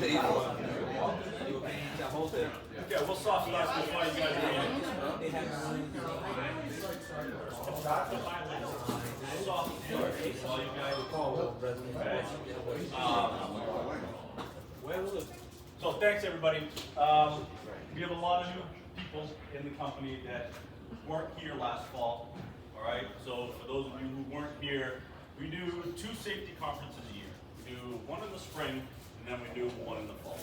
Yeah, we'll soft start before you guys get in. Soft start while you guys so thanks everybody. We have a lot of new people in the company that weren't here last fall. All right, so for those of you who weren't here, we do 2 safety conferences a year. We do one in the spring, and then we do one in the fall.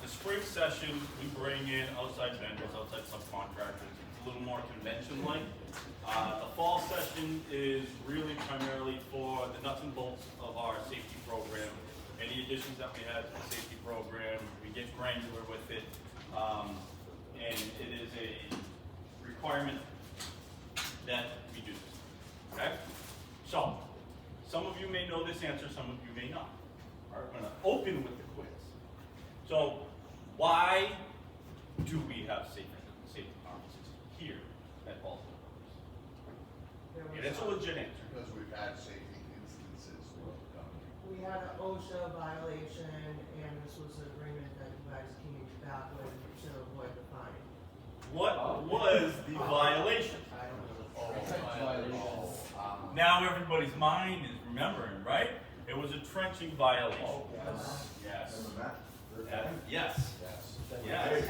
The spring session, we bring in outside vendors, outside subcontractors. It's a little more convention-like. The fall session is really primarily for the nuts and bolts of our safety program. Any additions that we have to the safety program, we get granular with it, and it is a requirement that we do this. Okay? So, some of you may know this answer, some of you may not. All right, we're going to open with the quiz. So, why do we have safety conferences here at Baltimore? And it's a legit answer. Because we've had safety instances throughout the company. We had an OSHA violation, and this was an agreement that you guys came back with to avoid the fine. What was the violation? I don't know. Now everybody's mind is remembering, right? It was a trenching violation. Yes. Yes. Remember Yes. Yes. Yes.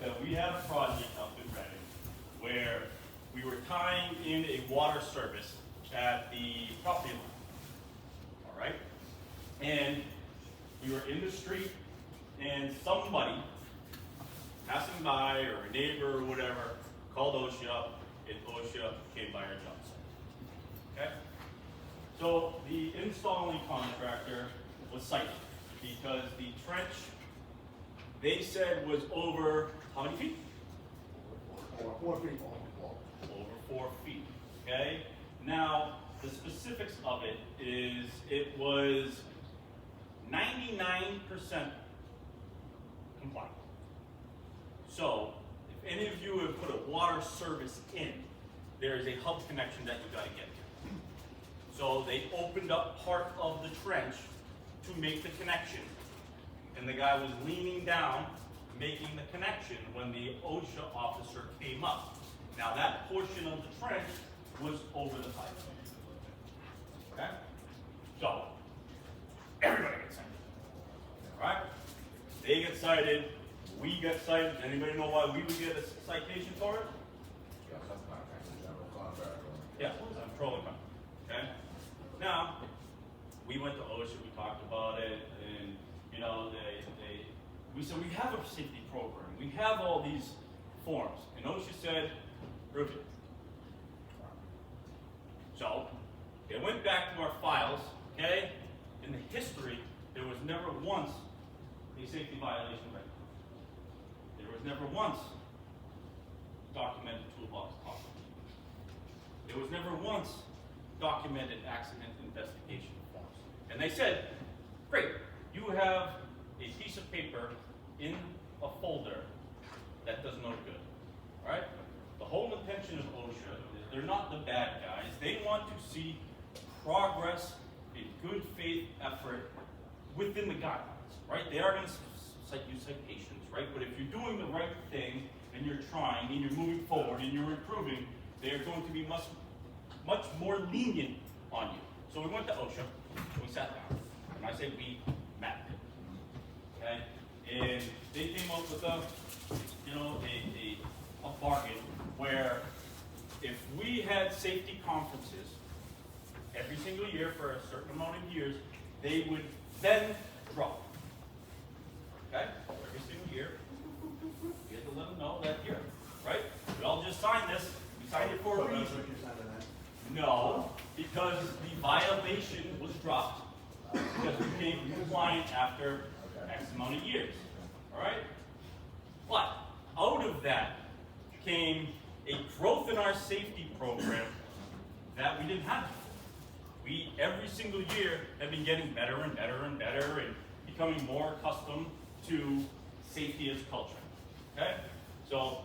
So we had a project up in Reading where we were tying in a water service at the property line. All right? And we were in the street and somebody passing by or a neighbor or whatever called OSHA up, and OSHA came by our job site. Okay? So the installing contractor was cited because the trench they said was over how many feet? Over 4 feet. Over 4 feet. Okay? Now, the specifics of it is it was 99% compliant. So, if any of you have put a water service in, there is a hub connection that you got to get to. So they opened up part of the trench to make the connection, and the guy was leaning down, making the connection when the OSHA officer came up. Now that portion of the trench was over the pipe. Okay? So, everybody gets cited. All right? They get cited. We get cited. Does anybody know why we would get a citation for it? Yeah, I'm trolling them. Okay? Now, we went to OSHA, we talked about it, and you know, we said we have a safety program. We have all these forms. And OSHA said, prove it. So, it went back to our files, okay? In the history, there was never once a safety violation record. There was never once documented toolbox talk. There was never once documented accident investigation forms. And they said, great, you have a piece of paper in a folder that does no good, all right? The whole intention of OSHA is they're not the bad guys. They want to see progress in good faith effort within the guidelines, right? They are going to cite you citations, right? But if you're doing the right thing and you're trying and you're moving forward and you're improving, they're going to be much more lenient on you. So we went to OSHA, we sat down, and I say we mapped it, okay? And they came up with a bargain where if we had safety conferences every single year for a certain amount of years, they would then drop. Okay? Every single year, you have to let them know that here, right? We all just signed this. We signed it for a reason. No, because the violation was dropped because we became compliant after X amount of years. All right? But out of that came a growth in our safety program that we didn't have before. We, every single year, have been getting better and better and better and becoming more accustomed to safety as culture. Okay? So,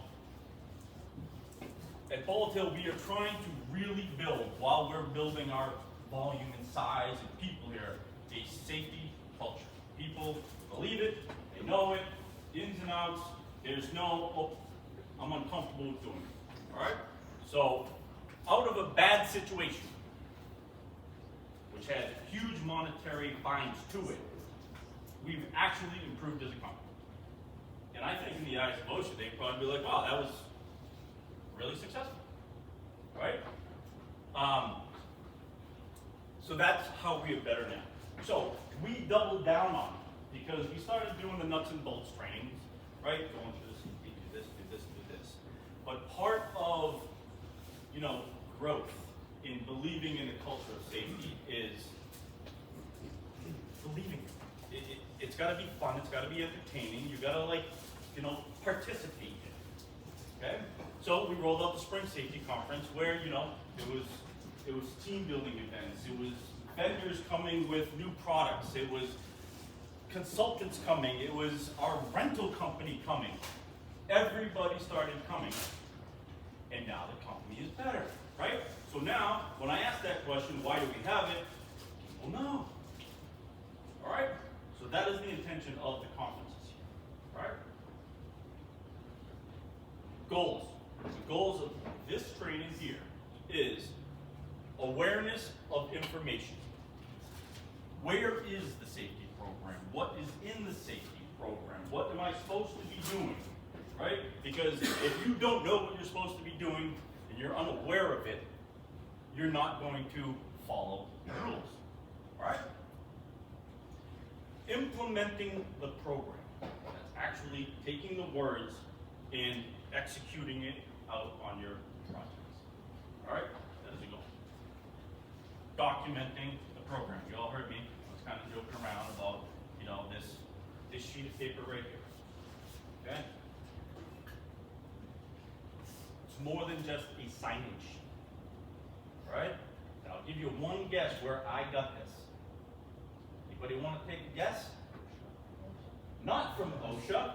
at Bullet Hill, we are trying to really build, while we're building our volume and size and people here, a safety culture. wants. There's no, oh, I'm uncomfortable with doing it. All right? So, out of a bad situation, which had huge monetary fines to it, we've actually improved as a company. And I think in the eyes of OSHA, they'd probably be like, wow, that was really successful, right? So that's how we are better now. So we doubled down on it because we started doing the nuts and bolts trainings, right? Going through this, do this, do this, do this. But part of, you know, growth in believing in a culture of safety is believing it. It's got to be fun. It's got to be entertaining. You got to, like, you know, participate in it. Okay. So we rolled out the Spring Safety Conference, where, you know, it was team building events. It was vendors coming with new products. It was consultants coming. It was our rental company coming. Everybody started coming, and now the company is better, right? So now, when I ask that question, why do we have it? People know. All right? So that is the intention of the conferences here. All right? Goals. The goals of this training here is awareness of information. Where is the safety program? What is in the safety program? What am I supposed to be doing? Right? Because if you don't know what you're supposed to be doing and you're unaware of it, you're not going to follow the rules. Right? Implementing the program. That's actually taking the words and executing it out on your projects. All right? That is a goal. Documenting the program. You all heard me. I was kind of joking around about, you know, this sheet of paper right here. Okay? It's more than just a signage sheet. Right? And I'll give you one guess where I got this. Anybody want to take a guess? Not from OSHA,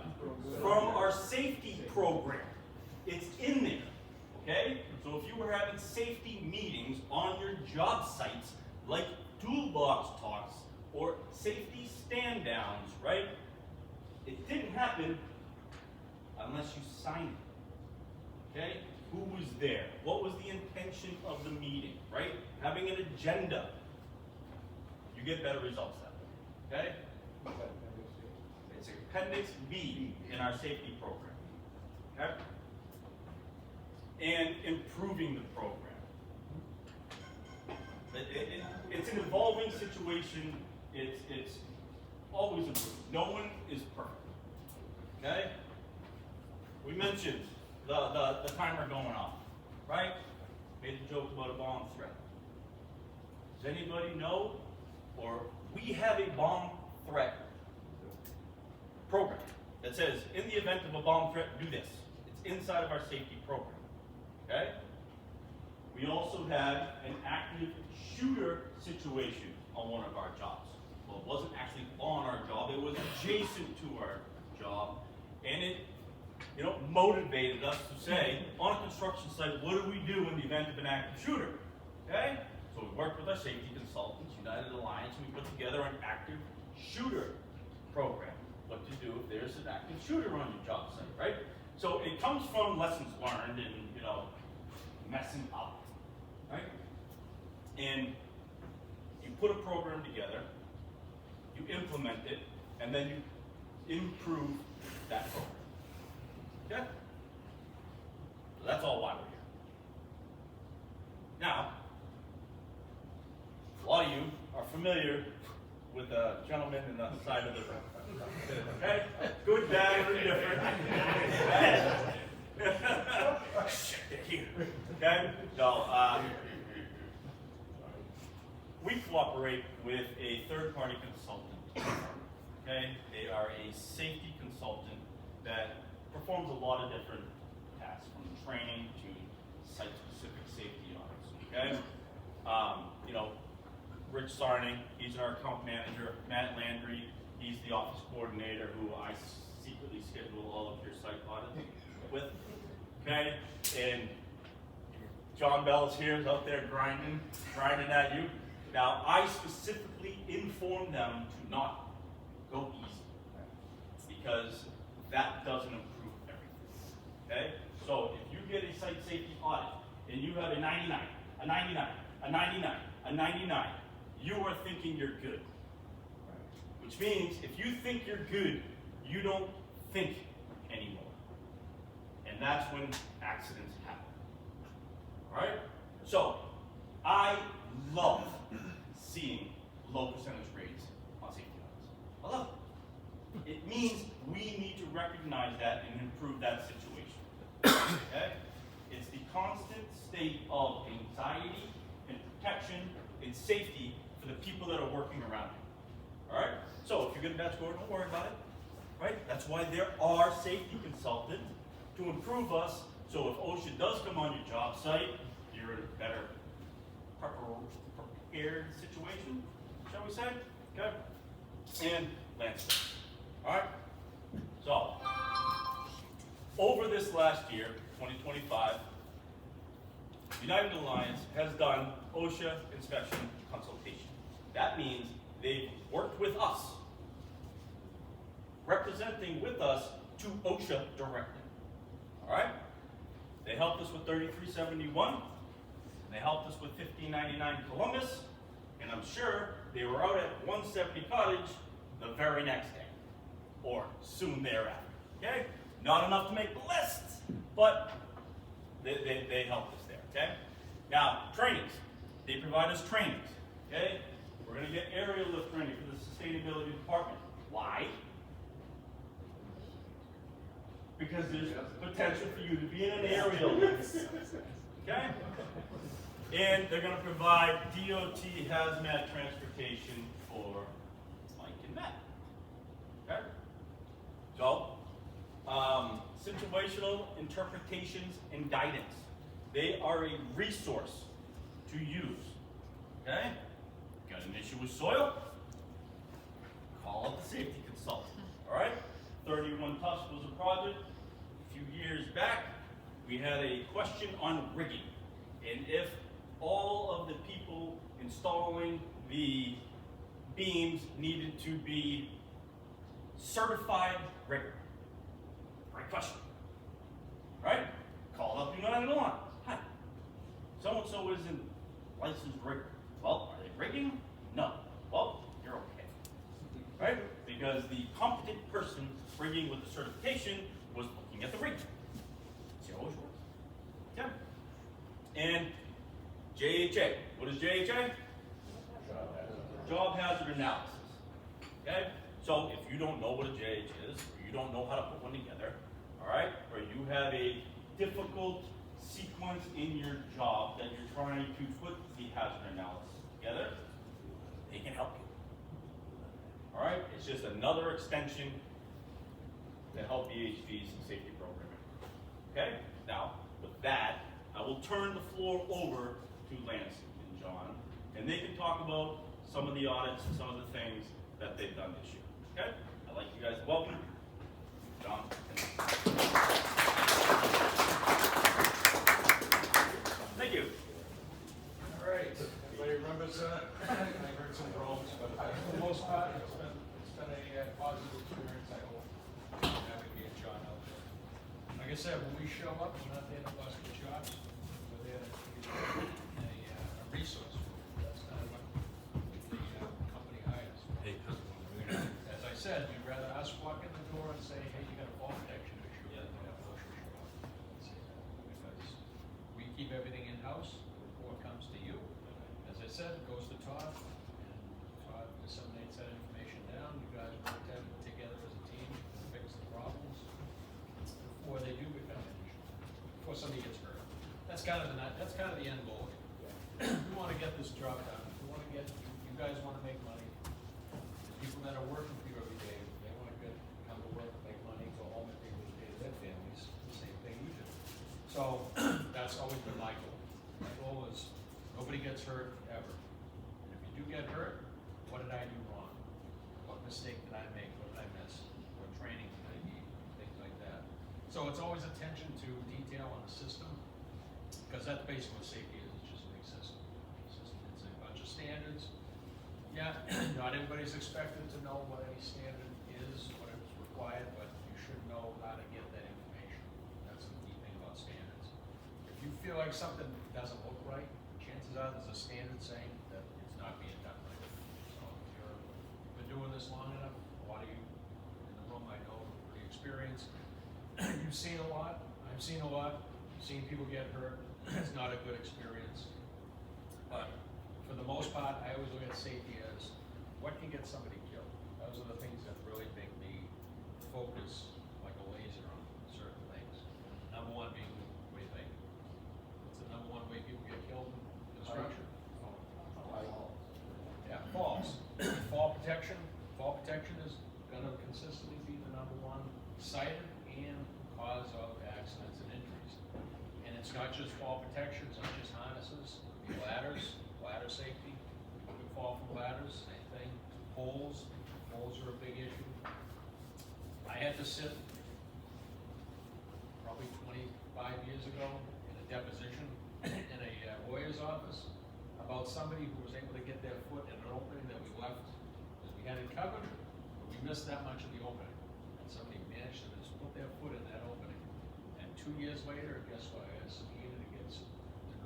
from our safety program. It's in there, okay? So if you were having safety meetings on your job sites, like toolbox talks or safety stand downs, right? It didn't happen unless you signed it, okay? Who was there? What was the intention of the meeting, right? Having an agenda. You get better results that way, okay? It's Appendix B in our safety program, okay? And improving the program. It's an evolving situation. It's always improving. No one is perfect, okay? We mentioned the timer going off, right? Made the joke about a bomb threat. Does anybody know, or we have a bomb threat program that says, in the event of a bomb threat, do this. It's inside of our safety program, okay? We also had an active shooter situation on one of our jobs. Well, it wasn't actually on our job, it was adjacent to our job, and it, you know, motivated us to say, on a construction site, what do we do in the event of an active shooter? Okay? So we worked with our safety consultants, United Alliance, and we put together an active shooter program. What to do if there's an active shooter on your job site, right? So it comes from lessons learned and, you know, messing up, right? And you put a program together, you implement it, and then you improve that program. Okay? So that's all why we're here. Now, a lot of you are familiar with the gentleman in the side of the room. Okay? Good, bad, or indifferent. Shit, they're here. Okay? So, we cooperate with a third-party consultant. Okay? They are a safety consultant that performs a lot of different tasks, from training to site-specific safety audits. Okay? You know, Rich Sarning, he's our account manager. Matt Landry, he's the office coordinator who I secretly schedule all of your site audits with. Okay? And John Bell's here, is out there grinding at you. Now, I specifically inform them to not go easy, because that doesn't improve everything, okay? So if you get a site safety audit and you have a 99, a 99, a 99, a 99, you are thinking you're good. Which means if you think you're good, you don't think anymore. And that's when accidents happen. Alright? So, I love seeing low percentage rates on safety audits. I love it. It means we need to recognize that and improve that situation. Okay? It's the constant state of anxiety and protection and safety for the people that are working around you. Alright? So if you get a bad score, don't worry about it. Right? That's why there are safety consultants to improve us, so if OSHA does come on your job site, you're in a better prepared situation, shall we say? Okay? And landscape. Alright? So, over this last year, 2025, United Alliance has done OSHA inspection consultation. That means they've worked with us, representing with us to OSHA directly. Alright? They helped us with 3371, they helped us with 1599 Columbus, and I'm sure they were out at 170 Cottage the very next day, or soon thereafter. Okay? Not enough to make the list, but they helped us there. Okay? Now, trainings. They provide us trainings. Okay? We're going to get aerial lift training for the sustainability department. Why? Because there's potential for you to be in an aerial lift. Okay? And they're going to provide DOT hazmat transportation for Mike and Matt. Okay? So, situational interpretations and guidance. They are a resource to use. Okay? Got an issue with soil? Call up the safety consultant. Alright? 31 Tusk was a project. A few years back, we had a question on rigging. And if all of the people installing the beams needed to be certified rigger. Great question. Right? Call up United Alliance. Hi. So-and-so isn't licensed rigger. Well, are they rigging? No. Well, you're okay. Right? Because the competent person rigging with the certification was looking at the rigging. See how it always works? Yeah. And JHA. What is JHA? Job hazard analysis. Okay? So if you don't know what a JH is, or you don't know how to put one together, alright, or you have a difficult sequence in your job that you're trying to put the hazard analysis together, they can help you. Alright? It's just another extension to help EHVs and safety programming. Okay? Now, with that, I will turn the floor over to Lance and John, and they can talk about some of the audits and some of the things that they've done this year. Okay? I'd like you guys to welcome John. Thank you. All right, everybody remembers I heard some drones, but for the most part, it's been a positive experience, I hope, having me and John out there. Like I said, when we show up, we're not there to bust the chops, we're there to be a resource. That's kind of what the company hires. As I said, we'd rather us walk in the door and say, hey, you got a fall protection issue, than have OSHA show up and say that. Because we keep everything in-house, the report comes to you. As I said, it goes to Todd, and Todd disseminates that information down. You guys work together as a team to fix the problems before they do become an issue, before somebody gets hurt. That's kind of the end goal. We want to get this job done. We want to get, you guys want to make money. The people that are working for you every day, they want to come to work, make money, go home and take care of their families. The same thing you do. So that's always been my goal. My goal is nobody gets hurt ever. And if you do get hurt, what did I do wrong? What mistake did I make? What did I miss? What training did I need? Things like that. So it's always attention to detail on the system, because that's basically what safety is. It's just a big system. It's a bunch of standards. Yeah, not everybody's expected to know what any standard is, what is required, but you should should know how to get that information. That's the key thing about standards. If you feel like something doesn't look right, chances are there's a standard saying that it's not being done right. So if you've been doing this long enough, a lot of you in the room I know are pretty experienced. You've seen a lot, I've seen a lot, seen people get hurt. It's not a good experience. But for the most part, I always look at safety as what can get somebody killed. Those are the things that really make me focus like a laser on certain things. Number one being, what do you think? What's the number one way people get killed in construction? Yeah, falls. Fall protection. Fall protection is gonna consistently be the number one cited and cause of accidents and injuries. And it's not just fall protection, it's not just harnesses, it'll be ladders, ladder safety. People can fall from ladders, same thing. Poles are a big issue. I had to sit probably 25 years ago in a deposition in a lawyer's office about somebody who was able to get their foot in an opening that we left, because we had it covered, but we missed that much of the opening. And somebody managed to just put their foot in that opening. And 2 years later, guess what? I got subpoenaed to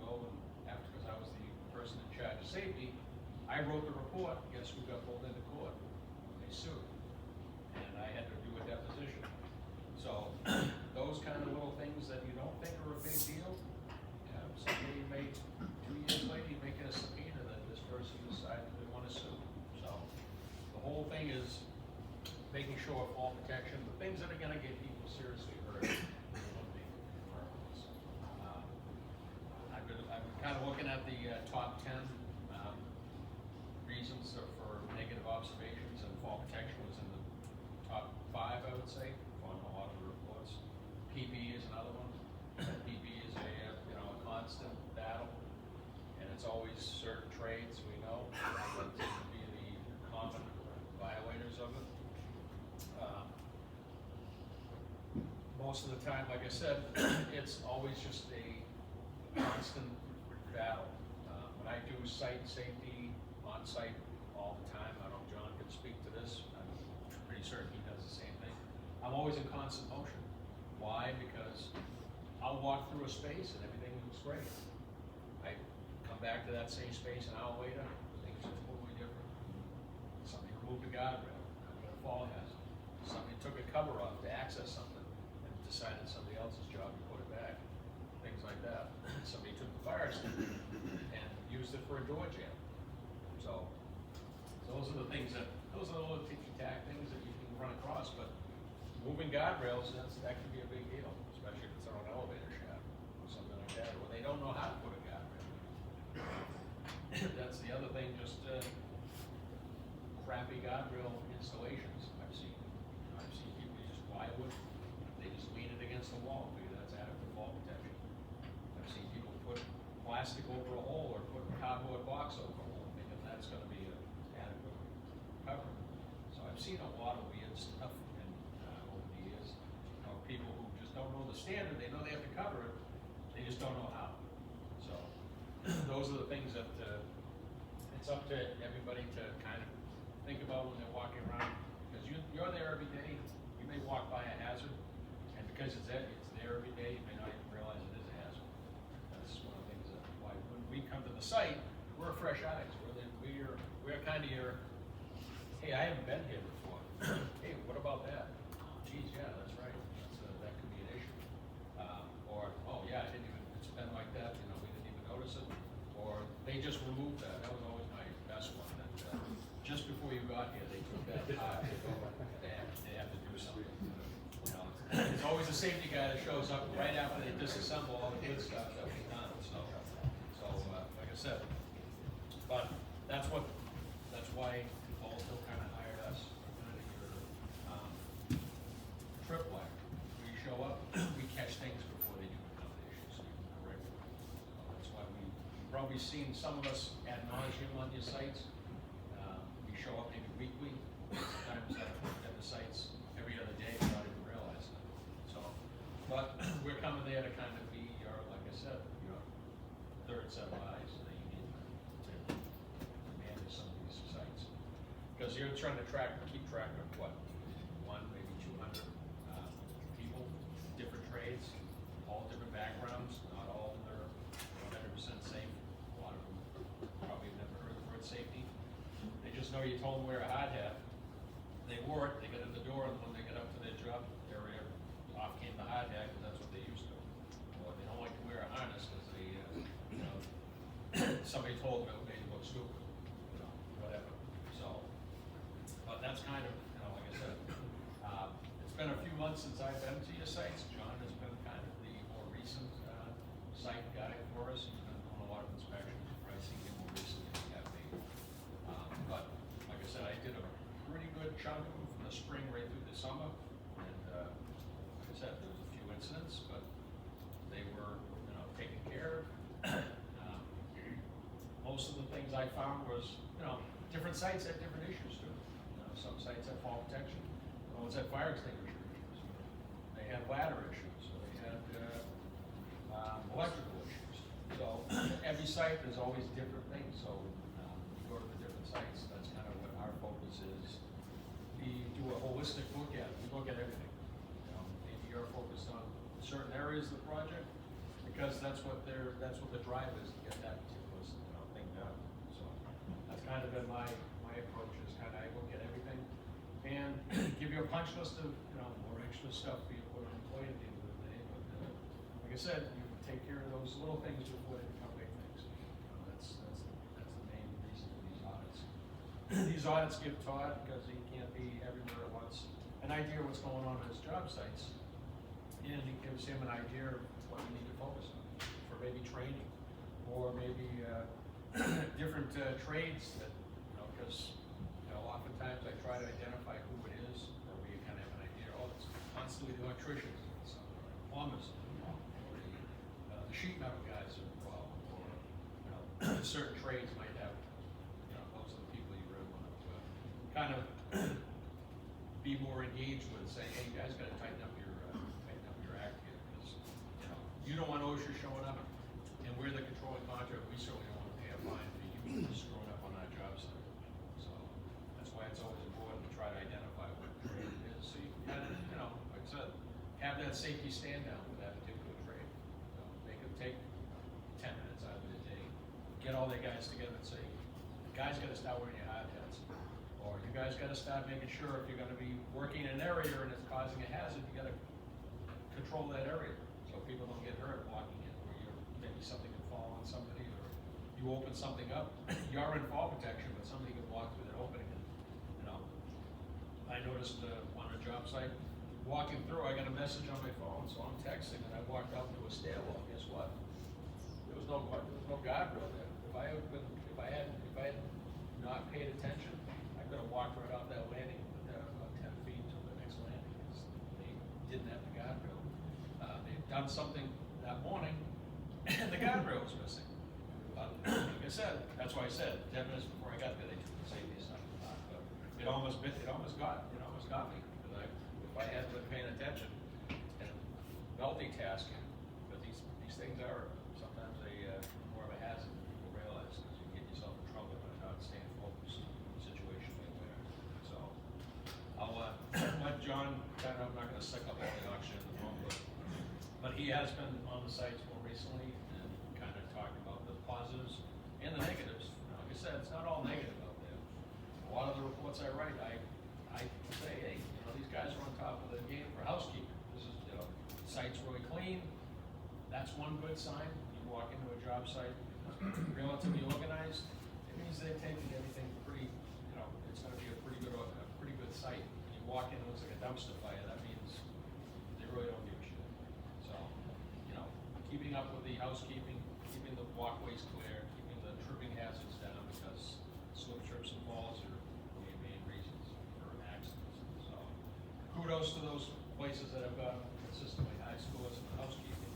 go, and after, because I was the person in charge of safety, I wrote the report. Guess who got pulled into court? They sued. And I had to do a deposition. So those kind of little things that you don't think are a big deal, somebody may, 2 years later, you make it a subpoena that this person decided they want to sue. So the whole thing is making sure fall protection, the things that are gonna get people seriously hurt. I've been kind of looking at the top 10 reasons for negative observations, and fall protection was in the top 5, I would say, on a lot of the reports. PB is another one. PB is a constant battle, and it's always certain trades we know that tend to be the common violators of it. Most of the time, like I said, it's always just a constant battle. When I do site safety on site all the time, I don't know if John can speak to this, I'm pretty certain he does the same thing. I'm always in constant motion. Why? Because I'll walk through a space and everything looks great. I come back to that same space an hour later, things are totally different. Somebody removed a guardrail, I've got a fall hazard. Somebody took a cover off to access something and decided somebody else's job to put it back. Things like that. Somebody took the fire extinguisher and used it for a door jam. So those are the things those are the little ticky-tack things that you can run across, but moving guardrails, that can be a big deal, especially if it's on an elevator shaft or something like that, or they don't know how to put a guardrail. That's the other thing, just crappy guardrail installations. I've seen people use plywood, they just lean it against the wall, because that's adequate fall protection. I've seen people put plastic over a hole or put a cardboard box over a hole, thinking that's gonna be an adequate cover. So I've seen a lot of weird stuff over the years. People who just don't know the standard, they know they have to cover it, they just don't know how. So those are the things that it's up to everybody to kind of think about when they're walking around, because you're there every day. You may walk by a hazard, and because it's there every day, you may not even realize it is a hazard. That's one of the things that why when we come to the site, we're fresh eyes. We're kind of your, hey, I haven't been here before. Hey, what about that? Geez, yeah, that's right. That could be an issue. Or, oh yeah, it's been like that, we didn't even notice it. Or they just removed that. That was always my best one. That just before you got here, they took that out. They have to do something. It's always a safety guy that shows up right after they disassemble all the good stuff that we've done. So like I said, but that's why also kind of hired us for kind of your tripwire. We show up, we catch things before they do become an issue, so you can correct it. So that's why you've probably seen some of us ad nauseum on your sites. We show up maybe weekly, sometimes at the sites every other day without even realizing it. So, but we're coming there to kind of be your, like I said, your third set of eyes that you need to manage some of these sites. Because you're trying to keep track of what, 1, maybe 200 trades, all different backgrounds, not all of them are 100% safe. A lot of them probably have never heard the word safety. They just know you told them to wear a hard hat. They wore it, they got in the door, and when they got up to their job area, off came the hard hat, because that's what they used to. Or they don't like to wear a harness, because they, you know, somebody told them it made them look stupid, you know, whatever. So, but that's kind of, you know, like I said, it's been a few months since I've been to your sites. John has been kind of the more recent, site guy for us. He's been doing a lot of inspections, probably seen him more recently than you have me. But, like I said, I did a pretty good chunk of them from the spring right through the summer. And, like I said, there was a few incidents, but they were, you know, taken care of. Most of the things I found was, you know, different sites had different issues too. You know, some sites had fall protection, others had fire extinguisher issues. They had ladder issues, or they had, electrical issues. So every site, there's always different things, so, you go to the different sites, that's kind of what our focus is. We do a holistic look at it, we look at everything. You know, maybe you're focused on certain areas of the project, because that's what the drive is, to get that particular, you know, thing done. So, that's kind of been my approach, is kind of, I look at everything, and give you a punch list of, you know, more extra stuff for you to put on the plate at the end of the day, but, like I said, you take care of those little things before they become big things. You know, that's the main reason for these audits. These audits give Todd, because he can't be everywhere at once, an idea of what's going on his job sites, and it gives him an idea of what you need to focus on, for maybe training, or maybe, different, trades that, you know, because, you know, oftentimes I try to identify who it is, or we kind of have an idea, oh, it's constantly the electricians, it's plumbers, or the sheet metal guys are involved, or, you know, certain trades might have, you know, those are the people you really want to, kind of be more engaged with, saying, hey, you guys gotta tighten up your act here, because, you know, you don't want OSHA showing up, and we're the controlling contractor, we certainly don't want to pay a fine for you screwing up on our job site. So, that's why it's always important to try to identify what trade it is, so you can kind of, you know, like I said, have that safety stand down with that particular trade. You know, make them take 10 minutes out of their day, get all their guys together and say, you guys gotta start wearing your hard hats, or you guys gotta start making sure if you're gonna be working in an area and it's causing a hazard, you gotta control that area, so people don't get hurt walking in, or maybe something can fall on somebody, or you open something up, you're in fall protection, but somebody can walk through that opening and, you know. I noticed, on a job site, walking through, I got a message on my phone, so I'm texting, and I walked out to a stairwell, guess what? There was no guardrail there. If I had not paid attention, I could have walked right off that landing, about 10 feet to the next landing, because they didn't have the guardrail. They'd done something that morning, and the guardrail was missing. But, like I said, that's why I said, 10 minutes before I got there, they took the safety stuff. But it almost got me, because if I hadn't been paying attention and multitasking, but these things are sometimes more of a hazard than people realize, because you can get yourself in trouble by not staying focused in a situation like that. So, I'll let John, I'm not gonna suck up all the oxygen in the room, but he has been on the sites more recently and kind of talked about the positives and the negatives. Like I said, it's not all negative out there. A lot of the reports I write, I say, hey, you know, these guys are on top of the game for housekeeping. This is, you know, site's really clean. That's one good sign. You walk into a job site, relatively organized, it means they're taking everything pretty, you know, it's gonna be a pretty good site. You walk in, it looks like a dumpster fire, that means they really don't give a shit. So, you know, keeping up with the housekeeping, keeping the walkways clear, keeping the tripping hazards down, because slip, trips, and falls are the main reasons for accidents. So, kudos to those places that have got consistently high scores in the housekeeping,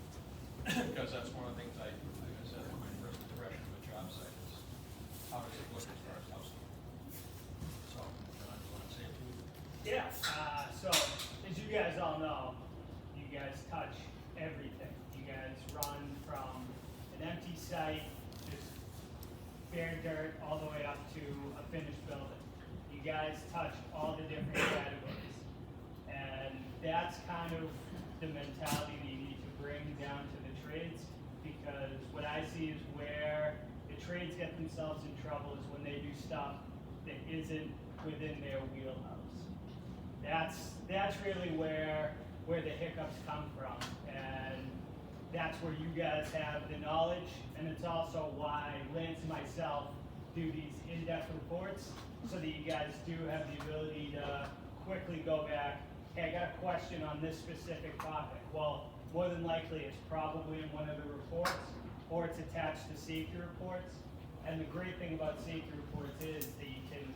because that's one of the things like I said, my first impression of a job site is how does it look as far as housekeeping. So, John, you want to say a few? Yeah, so as you guys all know, you guys touch everything. You guys run from an empty site, just bare dirt, all the way up to a finished building. You guys touch all the different categories. And that's kind of the mentality that you need bring down to the trades, because what I see is where the trades get themselves in trouble is when they do stuff that isn't within their wheelhouse. That's really where the hiccups come from, and that's where you guys have the knowledge, and it's also why Lance and myself do these in-depth reports, so that you guys do have the ability to quickly go back, hey, I got a question on this specific topic. Well, more than likely it's probably in one of the reports, or it's attached to safety reports. And the great thing about safety reports is that you can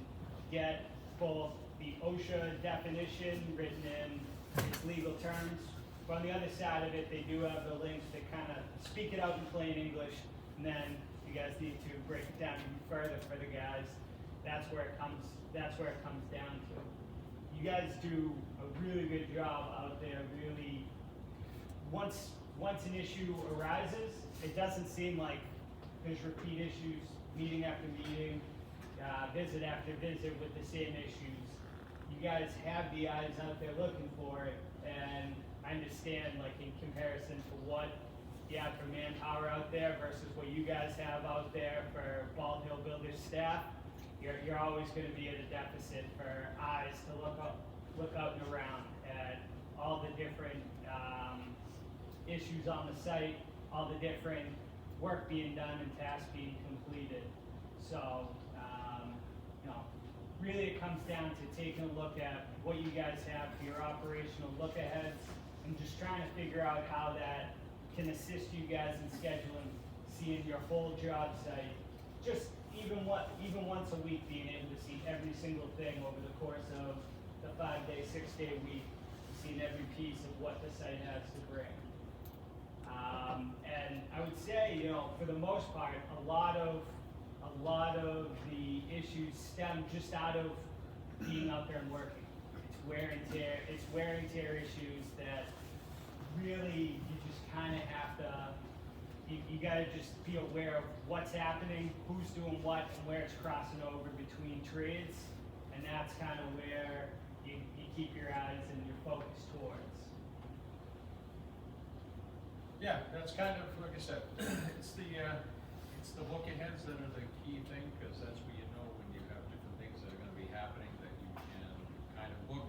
get both the OSHA definition written in its legal terms, but on the other side of it, they do have the links that kind of speak it out in plain English, and then you guys need to break it down even further for the guys. That's where it comes down to. You guys do a really good job out there, really. Once an issue arises, it doesn't seem like there's repeat issues, meeting after meeting, visit after visit with the same issues. You guys have the eyes out there looking for it, and I understand, like, in comparison to what you have for manpower out there versus what you guys have out there for Bald Hill Builders staff, you're always going to be at a deficit for eyes to look out and around at all the different issues on the site, all the different work being done and tasks being completed. So, really it comes down to taking a look at what you guys have for your operational look-aheads and just trying to figure out how that can assist you guys in scheduling, seeing your whole job site, just even once a week, being able to see every single thing over the course of the 5-day, 6-day week, seeing every piece of what the site has to bring. And I would say, for the most part, a lot of the issues stem just out of being out there and working. It's wear and tear issues that really you just kind of have to, you gotta just be aware of what's happening, who's doing what, and where it's crossing over between trades, and that's kind of where you keep your eyes and your focus towards. Yeah, that's kind of, like I said, it's the look aheads that are the key thing, because that's where you know when you have different things that are gonna be happening, that you can kind of look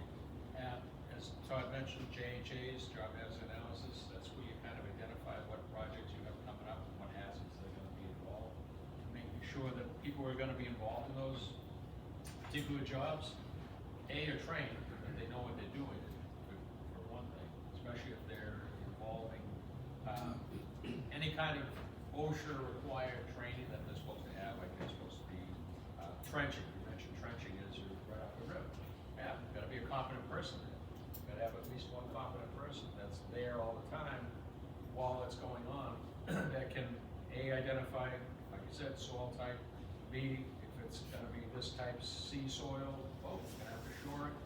at, as Todd mentioned, JHA's job hazard analysis, that's where you kind of identify what projects you have coming up and what hazards they're gonna be involved, making sure that people who are gonna be involved in those particular jobs, are trained, and they know what they're doing, for one thing, especially if they're involving any kind of OSHA required training that they're supposed to have, like they're supposed to be trenching. You mentioned trenching is right off the rip. Yeah, you've got to be a competent person there. You've got to have at least one competent person that's there all the time while it's going on that can identify, like you said, soil type, B, if it's going to be this type C soil, we're going to have to shore it,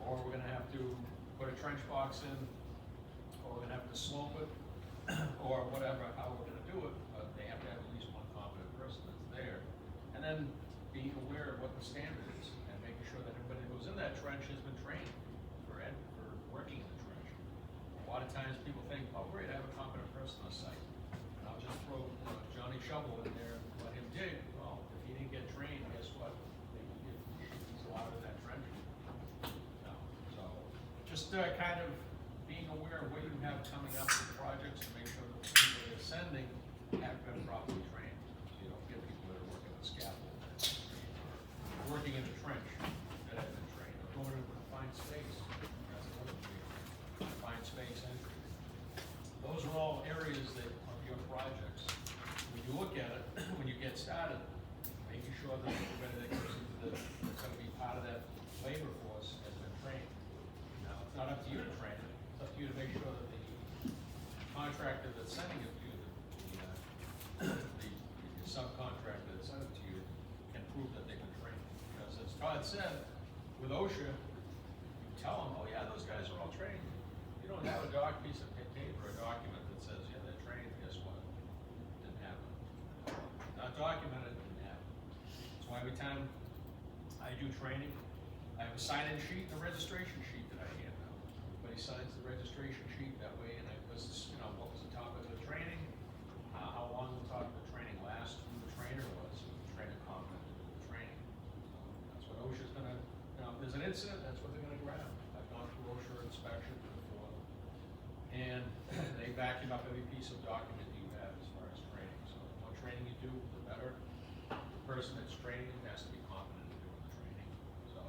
or we're going to have to put a trench box in, or we're going to have to slope it, or whatever, how we're going to do it, but they have to have at least one competent person that's there. And then being aware of what the standard is, and making sure that everybody who's in that trench has been trained for working in the trench. A lot of times people think, oh great, I have a competent person on site, and I'll just throw Johnny Shovel in there and let him dig. Well, if he didn't get trained, guess what? He's allowed in that trench. No. So, just kind of being aware of what you have coming up with projects, to make sure that the people that are sending have been properly trained. So you don't get people that are working the scaffold, working in the trench that have been trained, or going into a confined space. That's another thing. Confined space entry. Those are all areas that of your projects. When you look at it, when you get started, making sure that everybody that goes into that's going to be part of that labor force has been trained. Now, it's not up to you to train it. It's up to you to make sure that the contractor that's sending it to you, the subcontractor that's sending it to you, can prove that they've been trained. Because as Todd said, with OSHA, you tell them, oh yeah, those guys are all trained. You don't have a piece of paper, a document that says, yeah, they're trained, guess what? Didn't happen. Not documented, didn't happen. That's why every time I do training, I have a sign-in sheet and a registration sheet that I hand out. But everybody signs the registration sheet that way, and it was, you know, what was the topic of the training, how long the topic of the training lasts, who the trainer was competent to do the training. That's what OSHA's gonna, you know, if there's an incident, that's what they're gonna grab. I've gone through OSHA inspection before, and they vacuum up every piece of document you have as far as training. So the more training you do, the better. The person that's training has to be competent in doing the training. So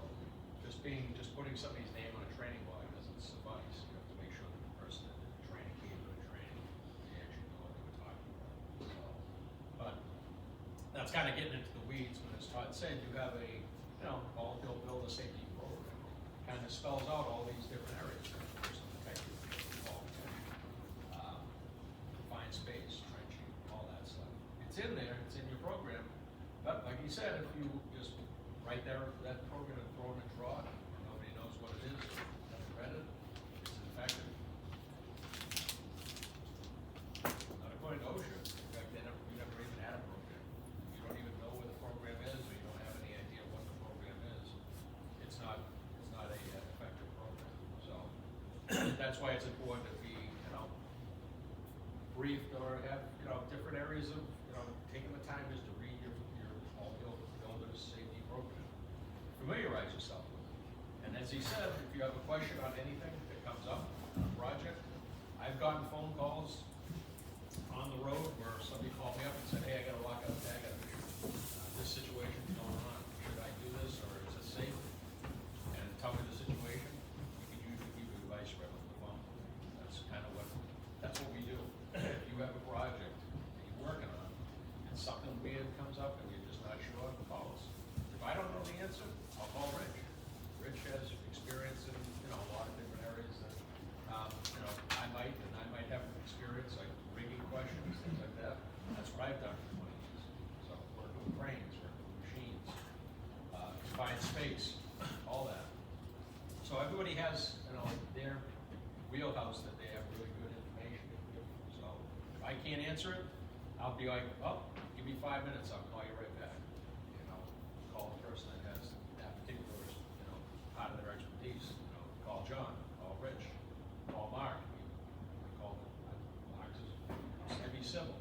just putting somebody's name on a training log doesn't suffice. You have to make sure that the person that did the training gave the training, they actually know what they were talking about. So, but that's kind of getting into the weeds. When, as Todd said, you have a, you know, all-field builder safety program. Kind of spells out all these different areas. Personal protective, fall protection, confined space, trenching, all that stuff. It's in there, it's in your program. But like he said, if you just write there that program and throw it in a drawer, and nobody knows what it is, haven't read it, it's ineffective. Not according to OSHA. In fact, we never even had a program. You don't even know where the program is, or you don't have any idea what the program is. It's not a effective program. So that's why it's important to be, you know, briefed or have, you know, different areas of, you know, taking the time just to read your all-field builder's safety program. Familiarize yourself with it. And as he said, if you have a question on anything that comes up on a project, I've gotten phone calls on the road where somebody called me up and said, hey, I gotta lock up, I got this situation's going on. Should I do this, or is it safe? And tell me the situation. We can usually give you advice right on the phone. That's what we do. If you have a project that you're working on, and something weird comes up and you're just not sure, call us. If I don't know the answer, I'll call Rich. Rich has experience in, you know, a lot of different areas that, you know, I might have experience, like rigging questions, things like that. That's what I've done for 20 years. So working with cranes, working with machines, confined space, all that. So everybody has, you know, their wheelhouse that they have really good information to give. So if I can't answer it, I'll be like, oh, give me 5 minutes, I'll call you right back. You know, call the person that has that particular, you know, part of their expertise. You know, call John, call Rich, call Mark. We call Mark's heavy civil.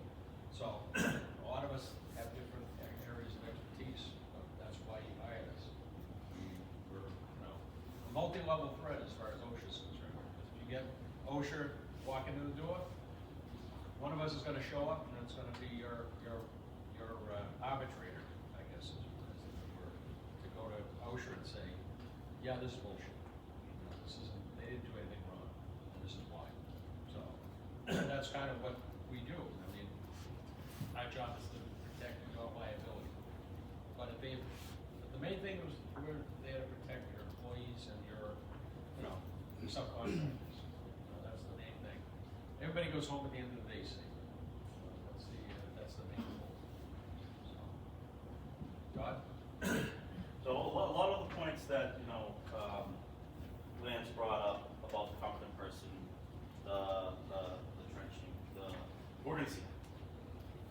So a lot of us have different areas of expertise, but that's why you hired us. We're, you know, a multi-level threat as far as OSHA is concerned. Because if you get OSHA walking in the door, one of us is going to show up, and it's going to be your arbitrator, I guess, is the word, to go to OSHA and say, yeah, this is bullshit. You know, this isn't. They didn't do anything wrong, and this is why. So that's kind of what we do. I mean, our job is to protect your liability. But the main thing was we're there to protect your employees and your, you know, your subcontractors. You know, that's the main thing. Everybody goes home at the end of the day safe. That's the main goal. So, Todd? So a lot of the points that, you know, Lance brought up about the competent person, the trenching, we're gonna see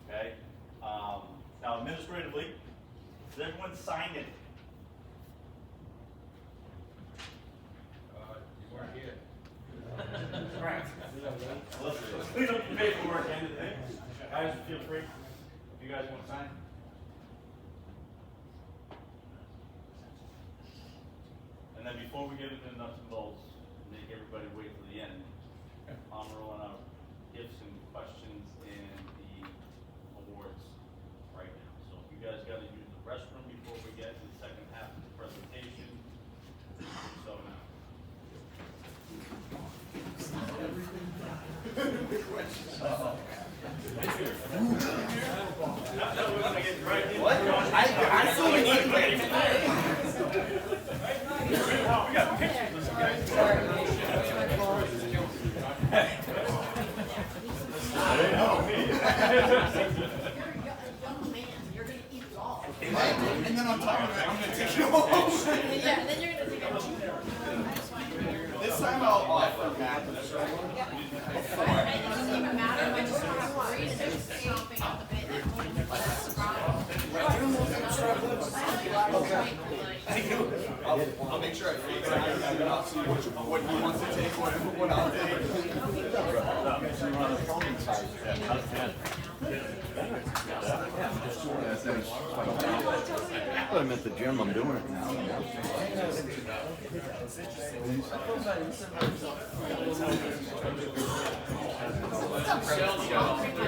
that. Okay? Now administratively, does everyone sign it? You weren't here. Right. Let's clean up the paperwork end of the day. Guys, feel free, if you guys want to sign. And then before we get into the nuts and bolts, make everybody wait till the end, I'm rolling out gifts and questions and the awards right now. So if you guys gotta use the restroom before we get to the second half of the presentation, so now. No, we're gonna get right in. I still need to play We got pictures, listen, guys. You're gonna eat it all. And then on top of it, I'm gonna take you home. Yeah, then you're gonna take a This time I'll offer Matt. It doesn't even matter, I just don't have worried, it's just stomping out the bit. make sure I fix it. What he wants to take, what I'll take. I'm at the gym, I'm doing it now.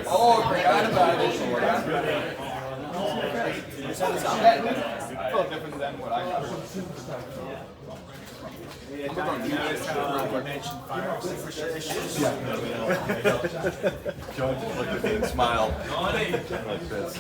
Oh, forgot about it. It's a little different than what I got. George just looked at me and smiled like this.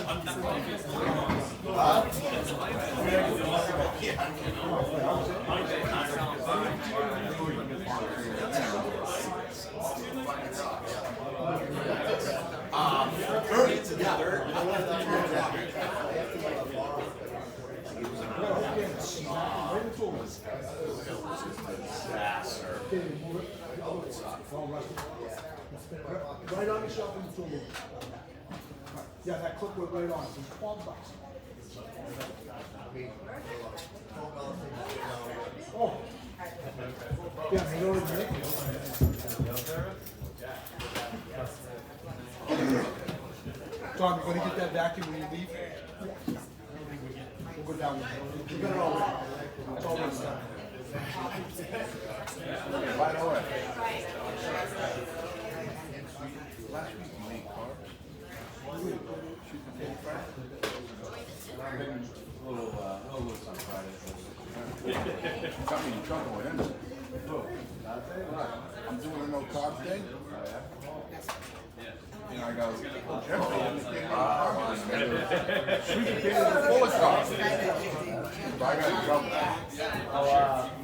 Right on the shelf in the tool room. Yeah, that clip went right on, it's $12. Oh. Yeah, you know what I mean? Tom, you gonna get that vacuum when you leave? We'll go down. We got it all ready. It's all ready. Right away. I've been a little loose on Friday. Got me in trouble with him. I'll tell you what, I'm doing a no carb thing. You know, I go, Jeffrey, I'm the king of carbs. Sweet potato is full of carbs. So I got in trouble.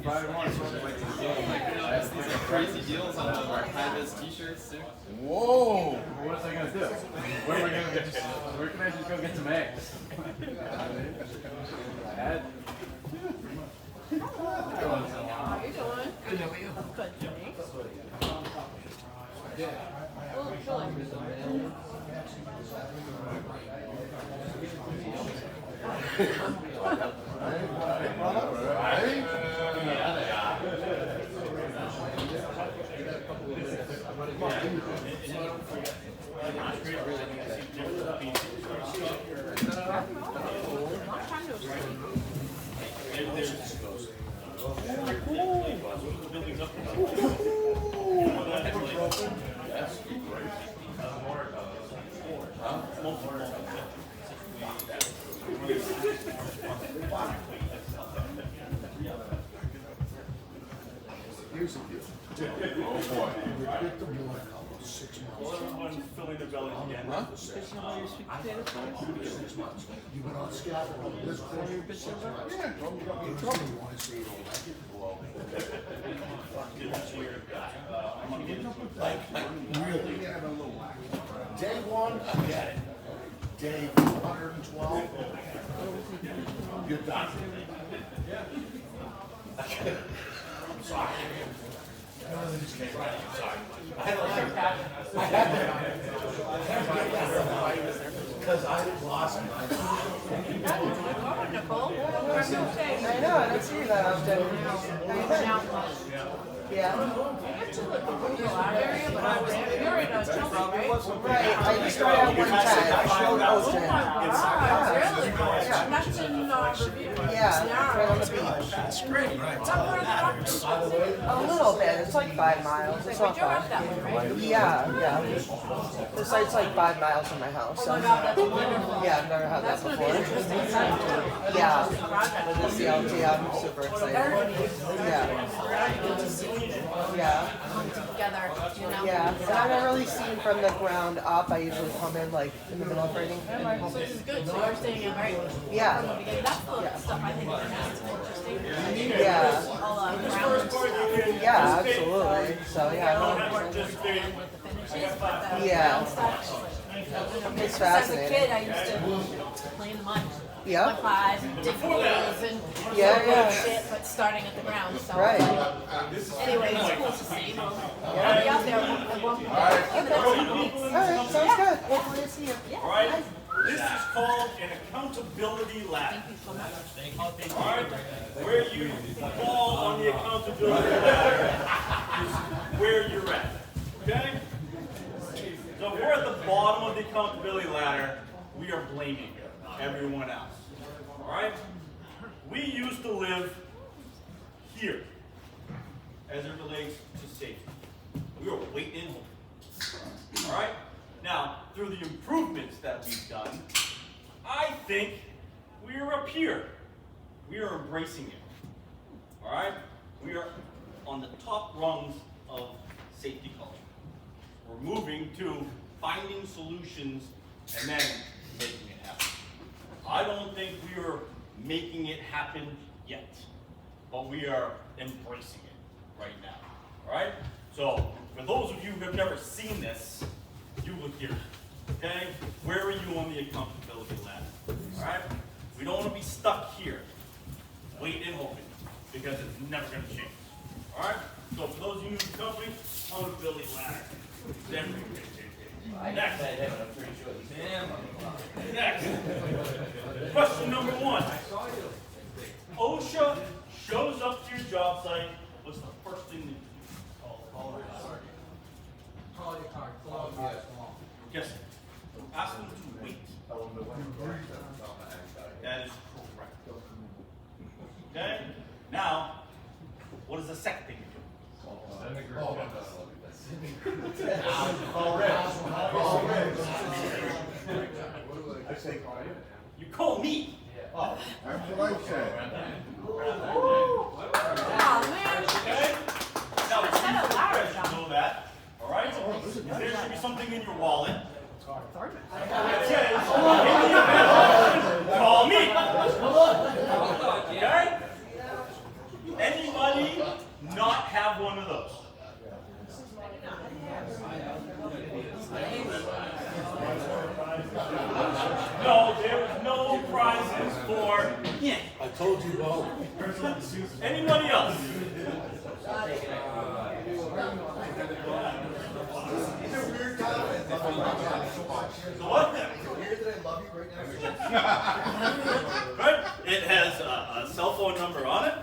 Friday morning, so like These are crazy deals on our high-vis t-shirts too. whoa! What was I gonna do? Where am I gonna get? Where can I just go get some eggs? Dad? How are you doing? Good, how are you? Good, thanks. Oh, sure. Here's the deal. Oh boy. Well, everyone's filling their bellies again. Huh? 6 months. You've been on scaffold this close. Yeah, well, you got me in trouble. You wanna see it all, I get below. Like, really? Day one, I get it. Day 112, you're done. I'm sorry. No, this came right. I'm sorry. I had to because I lost my. Nicole? I know, I don't see you that often. Yeah. I get to like the Google art area, but I was, you're in Chelsea, right? Right, I just started at 110. Ocean. Really? Yeah. That's in review. Yeah, right on the beach. That's great, right? It's up where the doctor's. A little bit, it's like 5 miles, it's not You're up far. that way, right? Yeah. The site's like 5 miles from my house, Oh so. my God, that's wonderful. Yeah, I've never had that That's gonna be before. an interesting site too. Yeah. Project. With the CLT, I'm super excited. Yeah. Yeah. Come together, you know? Yeah, and I've never really seen from the ground up. I usually come in like in the middle of writing. So this is good, so you're saying it right from the Yeah. beginning. That's the stuff I think is interesting. Yeah. All ground stuff. Yeah, absolutely. So yeah, With the finishes, but the Yeah. ground stuff. it's As a fascinating. kid, I used to play in the mud. Yeah. Mud pies and dig holes and Yeah. shit, but starting at the ground. So Right. anyway, it's cool to see. I'll be out there at one point. All right, sounds good. Hopefully to see you. Yeah. All right, This is called an accountability ladder. Alright? Where you fall on the accountability ladder is where you're at. Okay? So if we're at the bottom of the accountability ladder, we are blaming everyone else. Alright? We used to live here as it relates to safety. We were waiting in home. Alright? Now, through the improvements that we've done, I think we are up here. We are embracing it. Alright? We are on the top rungs of safety culture. We're moving to finding solutions and then making it happen. I don't think we are making it happen yet, but we are embracing it right now. Alright? So, for those of you who have never seen this, you will hear it. Okay? Where are you on the accountability ladder? Alright? We don't want to be stuck here, waiting and hoping, because it's never going to change. Alright? So for those of you new to the company, accountability ladder. Definitely. Next. Next. Question number 1. OSHA shows up to your job site. What's the first thing that you do? Call your car. Yes. Ask them to wait. That is correct. Okay? Now, what is the second thing you do? You call me. That's what I said. Okay? Now, you guys know that. Alright? There should be something in your wallet. That says, in the event, call me. Okay? Anybody not have one of those? No, there is no prizes for yeah. I told you both. Anybody else? So what? Right? It has a cell phone number on it.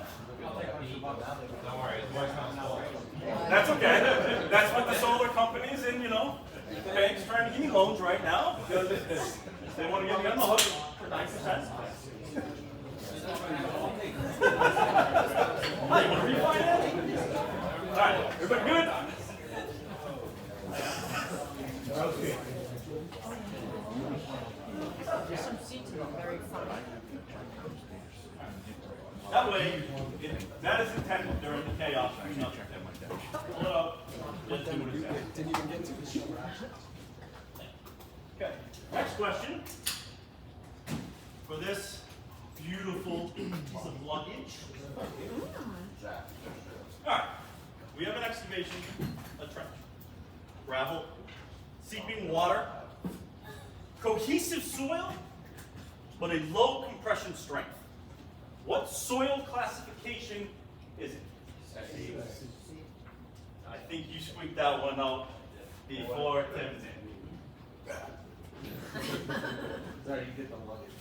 That's okay. That's what the solar companies and, banks trying to give me loans right now because they want to get me on the hook for 9%. Oh, you want to refinance? All right, everybody good? Okay. Some seats are very fun. That way, that is intended during the chaos. Pull it up. Let's see what it says. Didn't even get to the show. Okay. Next question. For this beautiful piece of luggage. All right. We have an excavation, a trench, gravel, seeping water, cohesive soil, but a low compression strength. What soil classification is it? I think you squeaked that one out before Tim's in. Sorry, you did the luggage.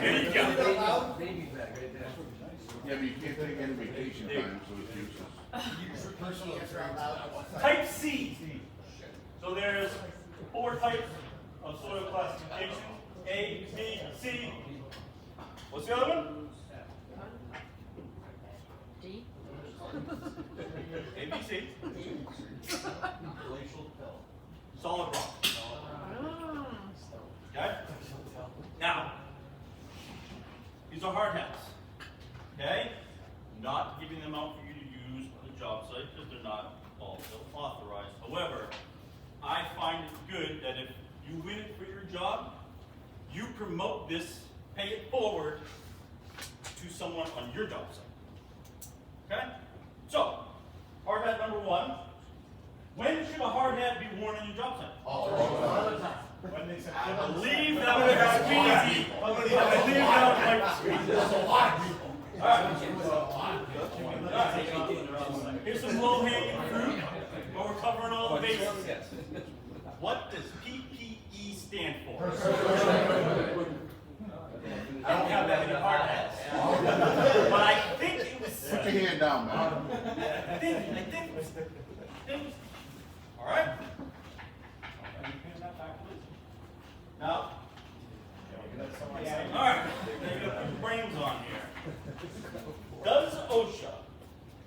Here you go. Baby bag right there. Yeah, but you can't take any vacation time, so it's useless. Type C. So there's 4 types of soil classification. A, B, C. What's the other one? D. A, B, C. Solid rock. Okay? Now, these are hard hats. Okay? Not giving them out for you to use on the job site because they're not also authorized. However, I find it good that if you win it for your job, you promote this, pay it forward to someone on your job site. Okay? So, hard hat number 1. When should a hard hat be worn on your job site? All the time. I believe that was squeezy. I believe that was squeezy. There's a lot of people. Alright. Here's some low-hanging fruit, but we're covering all the bases. What does PPE stand for? I don't have that many hard hats. But I think it was C. Put your hand down, man. I think it was. All right? Now, all right, now you got your brains on here. Does OSHA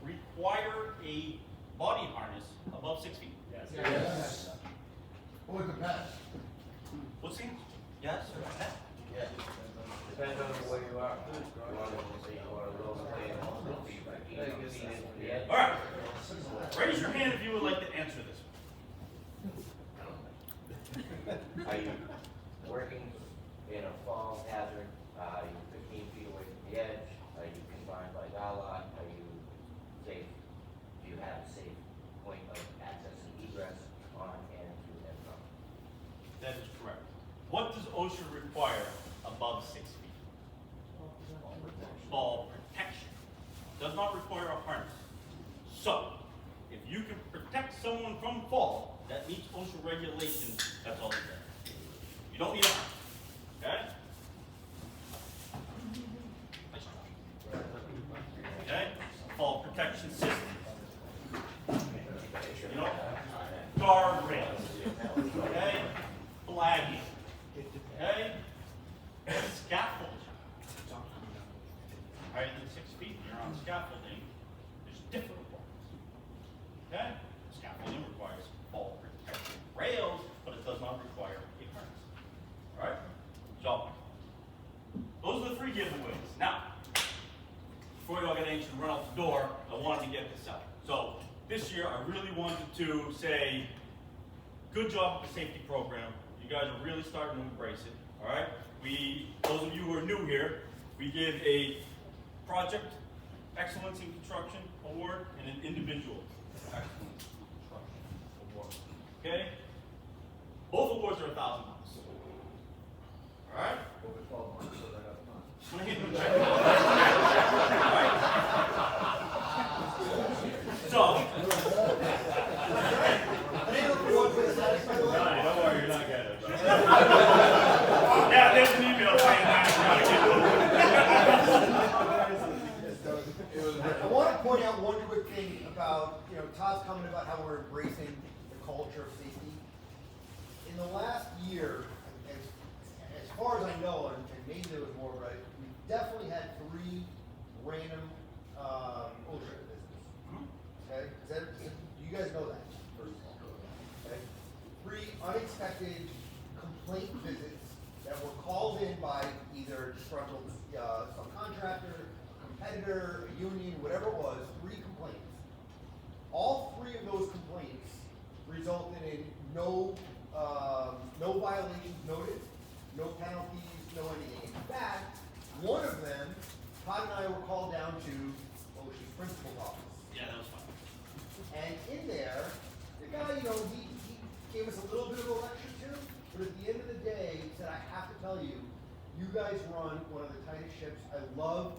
require a body harness above 6 feet? Yes. Or the best. What's he? Yes or no? Yeah. Depends on where you are. You want to say you want a little plane. All right. Raise your hand if you would like to answer this. Are you working in a fall hazard? Are you 15 feet away from the edge? Are you confined by dialogue? Are you safe? Do you have a safe point of access and egress on and to and from? That is correct. What does OSHA require above 6 feet? Fall protection. Does not require a harness. So, if you can protect someone from fall, that meets OSHA regulations, that's all it does. You don't need a harness. Okay? Okay? Fall protection system. You know, guardrails. Okay? Flagging. Okay? Scaffolding. Higher than 6 feet, you're on scaffolding. There's different requirements. Okay? Scaffolding requires fall protection rails, but it does not require a harness. Alright? So, those are the 3 giveaways. Now, before you all get anxious and run out the door, I wanted to get this out. So, this year I really wanted to say, good job with the safety program. You guys are really starting to embrace it. Alright? Those of you who are new here, we give a Project Excellence in Construction Award and an Individual Excellence in Construction Award. Okay? Both awards are $1,000. Alright? Over 12 months, so right up front. Alright? So, Johnny, don't worry, you're not getting it. Yeah, there's an email saying that. I want to point out one quick thing about, Todd's comment about how we're embracing the culture of safety. In the last year, as far as I know, and maybe there was more, but we definitely had 3 random OSHA visits. Okay? Do you guys know that? First of all. Okay? 3 unexpected complaint visits that were called in by either disgruntled subcontractor, competitor, a union, whatever it was, 3 complaints. All 3 of those complaints resulted in no violations noted, no penalties, no anything. In fact, one of them, Todd and I were called down to OSHA's principal's office. Yeah, that was fun. And in there, the guy, he gave us a little bit of a lecture too, but at the end of the day, he said, I have to tell you, you guys run one of the tightest ships. I love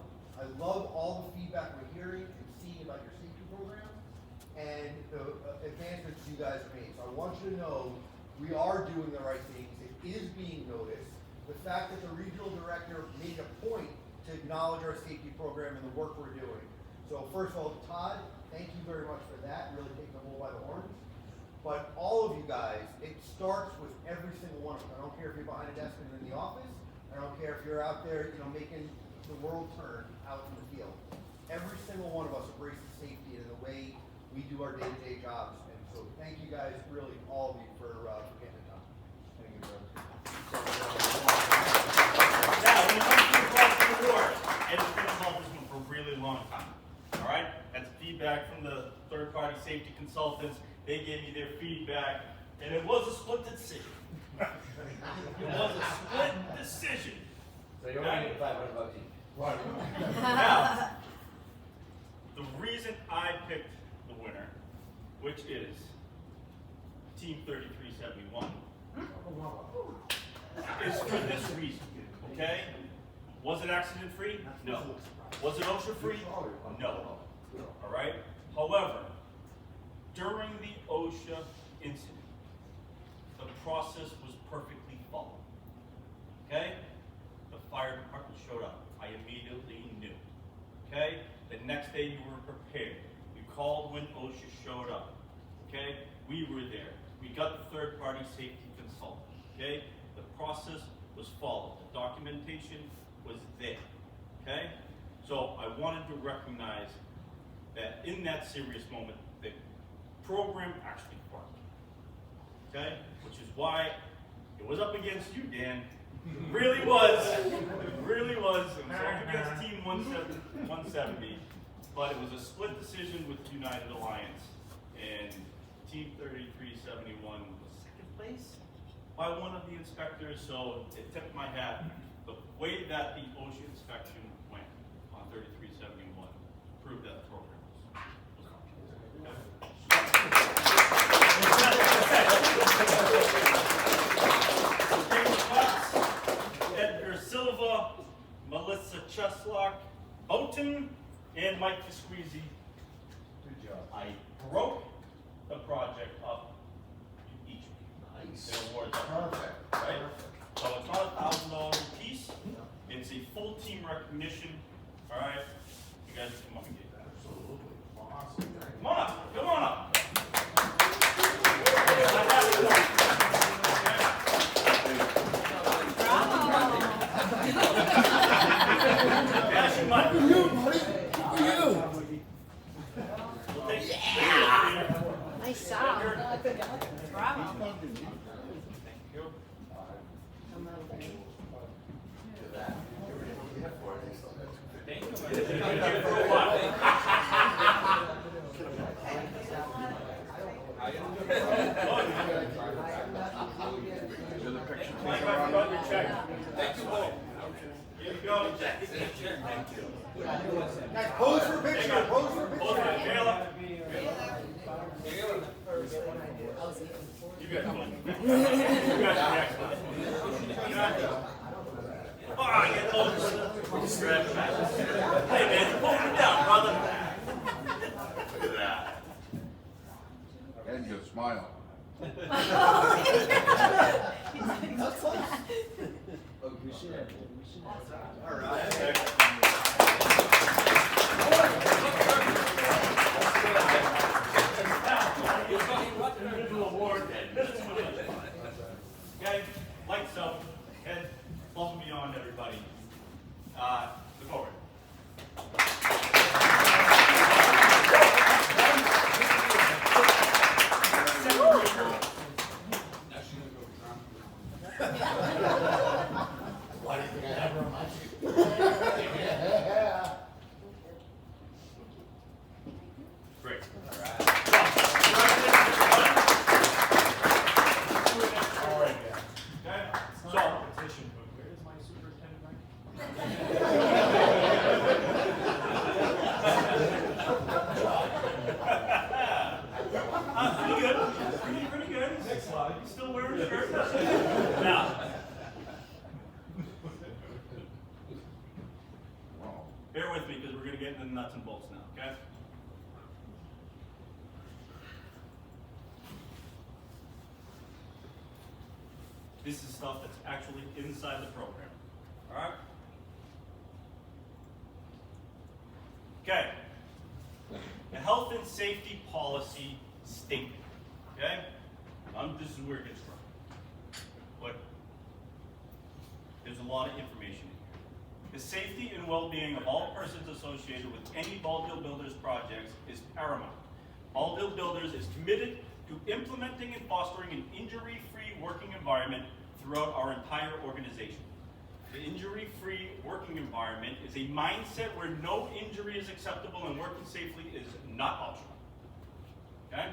all the feedback we're hearing and seeing about your safety program and the advancements you guys have made. So I want you to know we are doing the right things. It is being noticed. The fact that the regional director made a point to acknowledge our safety program and the work we're doing. So first of all, Todd, thank you very much for that, really taking the bull by the horns. But all of you guys, it starts with every single one of us. I don't care if you're behind a desk and in the office. I don't care if you're out there, making the world turn out in the field. Every single one of us embraces safety in the way we do our day-to-day jobs. And so thank you guys, really, all of you, for getting it done. Thank you, bro. Now, when it comes to the Project Award, and it's been involved with this one for a really long time. All right? That's feedback from the third-party safety consultants. They gave me their feedback, and it was a split decision. It was a split decision. So you're only getting $500 each. Right. Now, the reason I picked the winner, which is Team 3371, is for this reason, okay? Was it accident-free? No. Was it OSHA-free? No. All right? However, during the OSHA incident, the process was perfectly follow. Okay? The fire department showed up. I immediately knew. Okay? The next day you were prepared. You called when OSHA showed up. Okay? We were there. We got the third-party safety consultant. Okay? The process was followed. The documentation was there. Okay? So I wanted to recognize that in that serious moment, the program actually worked. Okay? Which is why it was up against you, Dan. It really was. It really was. It was up against Team 170. But it was a split decision with United Alliance. And Team 3371 was second place by one of the inspectors. So it tipped my hat. The way that the OSHA inspection went on 3371 proved that the program was Edgar Silva, Melissa Cheslock, Boughton, and Mike Squeezy. Good job. I broke the project up to each Nice. their awards. Perfect. Right? So it's not $1,000 a piece. It's a full team recognition. All right, you guys come up and get that. Absolutely. Awesome. Come on up. Come on up. Pass your mic. Who are you, buddy? Who are you? We'll take it. Nice sound. Bravo. Mike, I forgot your check. Thank you, both. Here you go. Guys, pose for a picture, pose for a picture. Hold it, Kayla. You guys won. You guys are excellent. Oh, get close. Hey, man, pull me down, brother. Look at that. And just smile. All right. Individual award. Okay, lights up, head above and beyond everybody. Look forward. Why do you think I have her on my sheet? Great. Okay, so. Where's my superintendent? Pretty good. Pretty good. Next slide. You still wearing a shirt? Now. Bear with me because we're going to get into the nuts and bolts now, okay? This is stuff that's actually inside the program, all right? Okay. The health and safety policy statement, okay? This is where it gets from. But there's a lot of information in here. The safety and well-being of all persons associated with any Ball Deal Builders projects is paramount. Ball Deal Builders is committed to implementing and fostering an injury-free working environment throughout our entire organization. The injury-free working environment is a mindset where no injury is acceptable and working safely is not optional. Okay?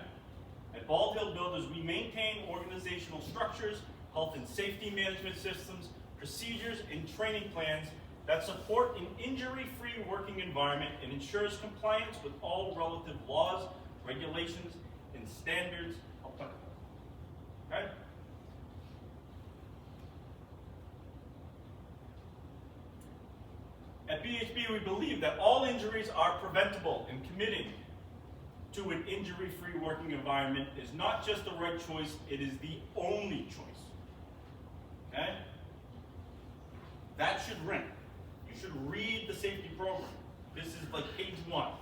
At Ball Deal Builders, we maintain organizational structures, health and safety management systems, procedures, and training plans that support an injury-free working environment and ensures compliance with all relative laws, regulations, and standards applicable. Okay? At BHB, we believe that all injuries are preventable, and committing to an injury-free working environment is not just the right choice, it is the only choice. Okay? That should ring. You should read the safety program. This is like page 1. All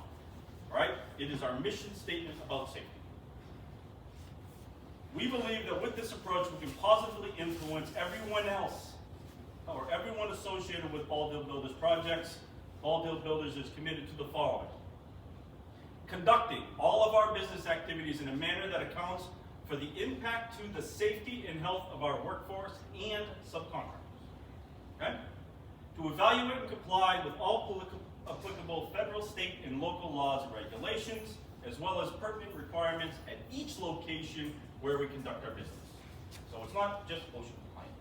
right? It is our mission statement about safety. We believe that with this approach, we can positively influence everyone else, or everyone associated with Bald Hill Builders projects. Bald Hill Builders is committed to the following: conducting all of our business activities in a manner that accounts for the impact to the safety and health of our workforce and subcontractors. Okay? To evaluate and comply with all applicable federal, state, and local laws and regulations, as well as pertinent requirements at each location where we conduct our business. So it's not just OSHA compliant,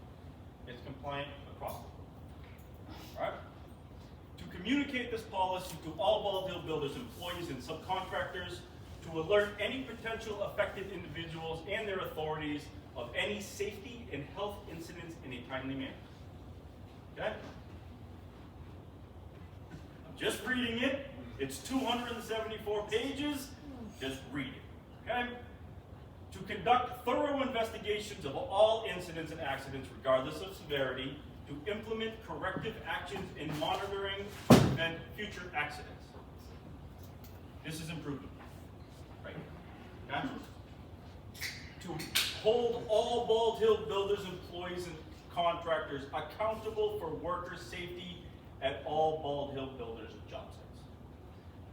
it's compliant across the board. All right? To communicate this policy to all Bald Hill Builders employees and subcontractors, to alert any potential affected individuals and their authorities of any safety and health incidents in a timely manner. Okay? I'm just reading it. It's 274 pages. Just read it. Okay? To conduct thorough investigations of all incidents and accidents, regardless of severity, to implement corrective actions in monitoring to prevent future accidents. This is improvement. Right? Okay? To hold all Bald Hill Builders employees and contractors accountable for worker safety at all Bald Hill Builders job sites.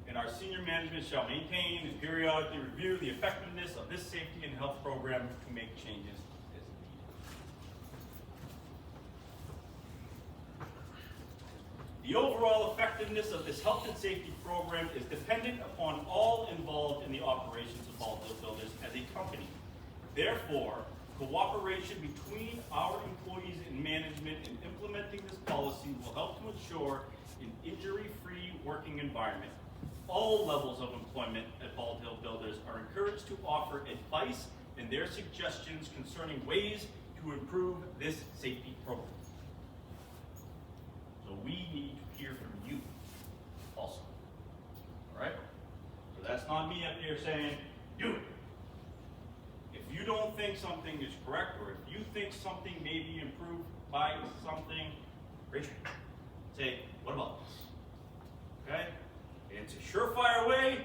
And our senior management shall maintain and periodically review the effectiveness of this safety and health program to make changes as needed. The overall effectiveness of this health and safety program is dependent upon all involved in the operations of Bald Hill Builders as a company. Therefore, cooperation between our employees and management in implementing this policy will help to ensure an injury-free working environment. All levels of employment at Bald Hill Builders are encouraged to offer advice and their suggestions concerning ways to improve this safety program. So we need to hear from you also. All right? So that's not me up here saying, do it. If you don't think something is correct, or if you think something may be improved by something, raise your hand. Say, what about this? Okay? It's a surefire way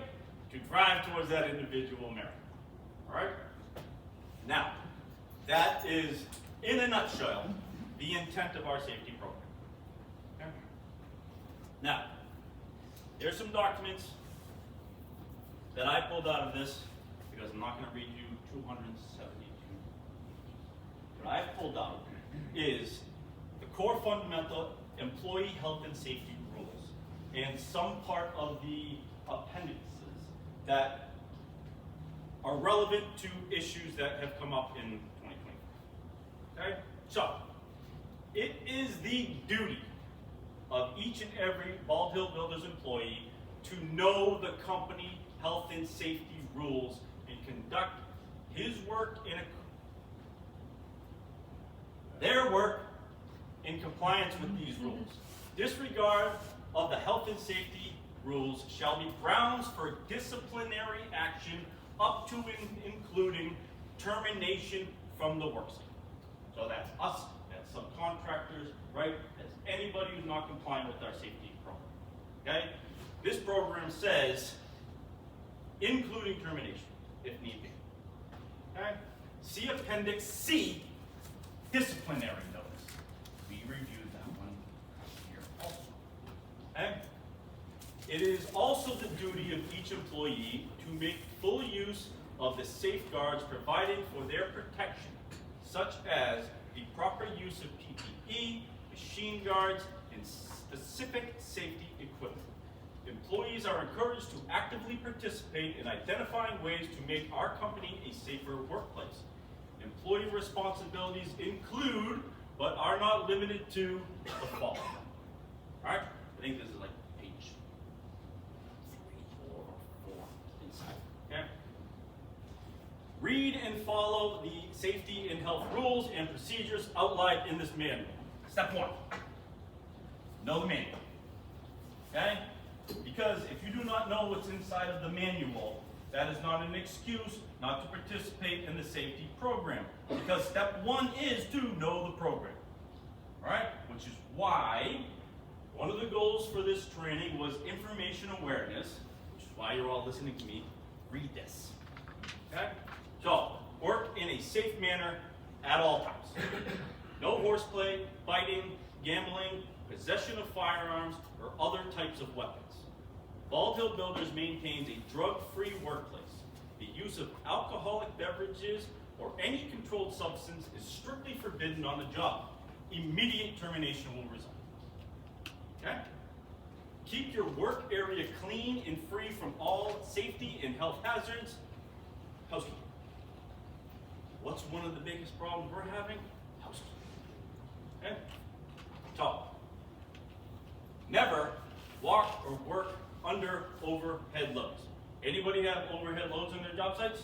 to drive towards that individual merit. All right? Now, that is, in a nutshell, the intent of our safety program. Okay? Now, there's some documents that I pulled out of this, because I'm not going to read you 272. What I've pulled out is the core fundamental employee health and safety rules and some part of the appendices that are relevant to issues that have come up in 2020. Okay? So, it is the duty of each and every Bald Hill Builders employee to know the company health and safety rules and conduct his work their work in compliance with these rules. Disregard of the health and safety rules shall be grounds for disciplinary action up to and including termination from the worksite. So that's us, that's subcontractors, right? That's anybody who's not compliant with our safety program. Okay? This program says, including termination, if need be. Okay? See Appendix C, disciplinary notice. We reviewed that one here also. Okay? It is also the duty of each employee to make full use of the safeguards provided for their protection, such as the proper use of PPE, machine guards, and specific safety equipment. Employees are encouraged to actively participate in identifying ways to make our company a safer workplace. Employee responsibilities include, but are not limited to, the following. All right? I think this is like page 3 or 4 inside. Okay? Read and follow the safety and health rules and procedures outlined in this manual. Step 1. Know the manual. Okay? Because if you do not know what's inside of the manual, that is not an excuse not to participate in the safety program. Because step 1 is to know the program. All right, which is why one of the goals for this training was information awareness, which is why you're all listening to me read this. Okay? So, work in a safe manner at all times. No horseplay, fighting, gambling, possession of firearms, or other types of weapons. Bald Hill Builders maintains a drug-free workplace. The use of alcoholic beverages or any controlled substance is strictly forbidden on the job. Immediate termination will result. Okay? Keep your work area clean and free from all safety and health hazards. Housekeeping. What's one of the biggest problems we're having? Housekeeping. Okay? So, never walk or work under overhead loads. Anybody have overhead loads on their job sites?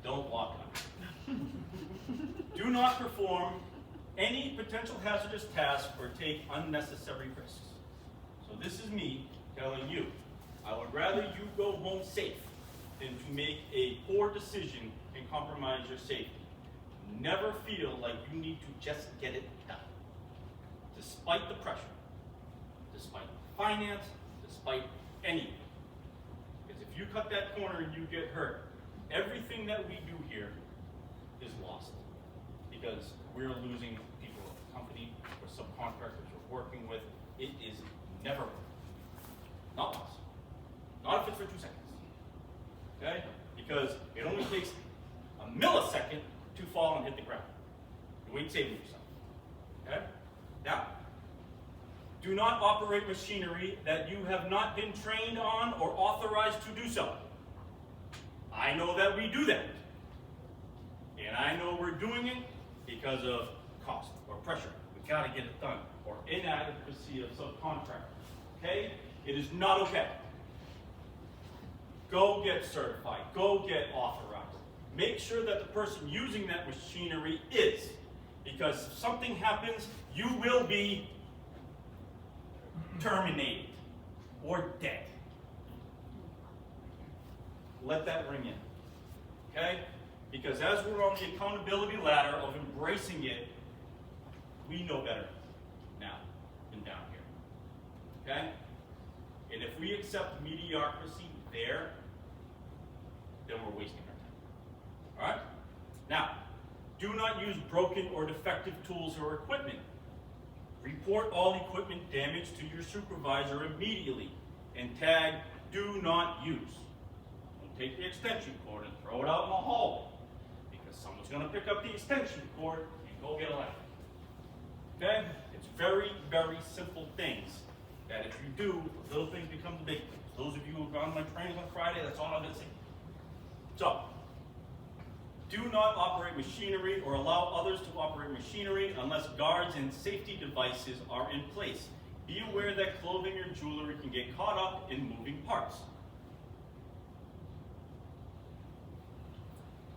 Don't walk on it. Do not perform any potential hazardous task or take unnecessary risks. So this is me telling you, I would rather you go home safe than to make a poor decision and compromise your safety. Never feel like you need to just get it done. Despite the pressure, despite finance, despite anything. Because if you cut that corner and you get hurt, everything that we do here is lost. Because we're losing people of the company or subcontractors we're working with. It is never worth it. Not once. Not if it's for 2 seconds. Okay? Because it only takes a millisecond to fall and hit the ground. You ain't saving yourself. Okay? Now, do not operate machinery that you have not been trained on or authorized to do so. I know that we do that. And I know we're doing it because of cost or pressure. We gotta get it done. Or inadequacy of subcontractors. Okay? It is not okay. Go get certified. Go get authorized. Make sure that the person using that machinery is. Because if something happens, you will be terminated or dead. Let that ring in. Okay? Because as we're on the accountability ladder of embracing it, we know better now than down here. Okay? And if we accept mediocrity there, then we're wasting our time. Alright? Now, do not use broken or defective tools or equipment. Report all equipment damage to your supervisor immediately and tag do not use. Don't take the extension cord and throw it out in the hallway because someone's going to pick up the extension cord and go get electric. Okay? It's very, very simple things that if you do, the little things become the big things. Those of you who have gone to my trainings on Friday, that's all I'm going to say. So, do not operate machinery or allow others to operate machinery unless guards and safety devices are in place. Be aware that clothing or jewelry can get caught up in moving parts.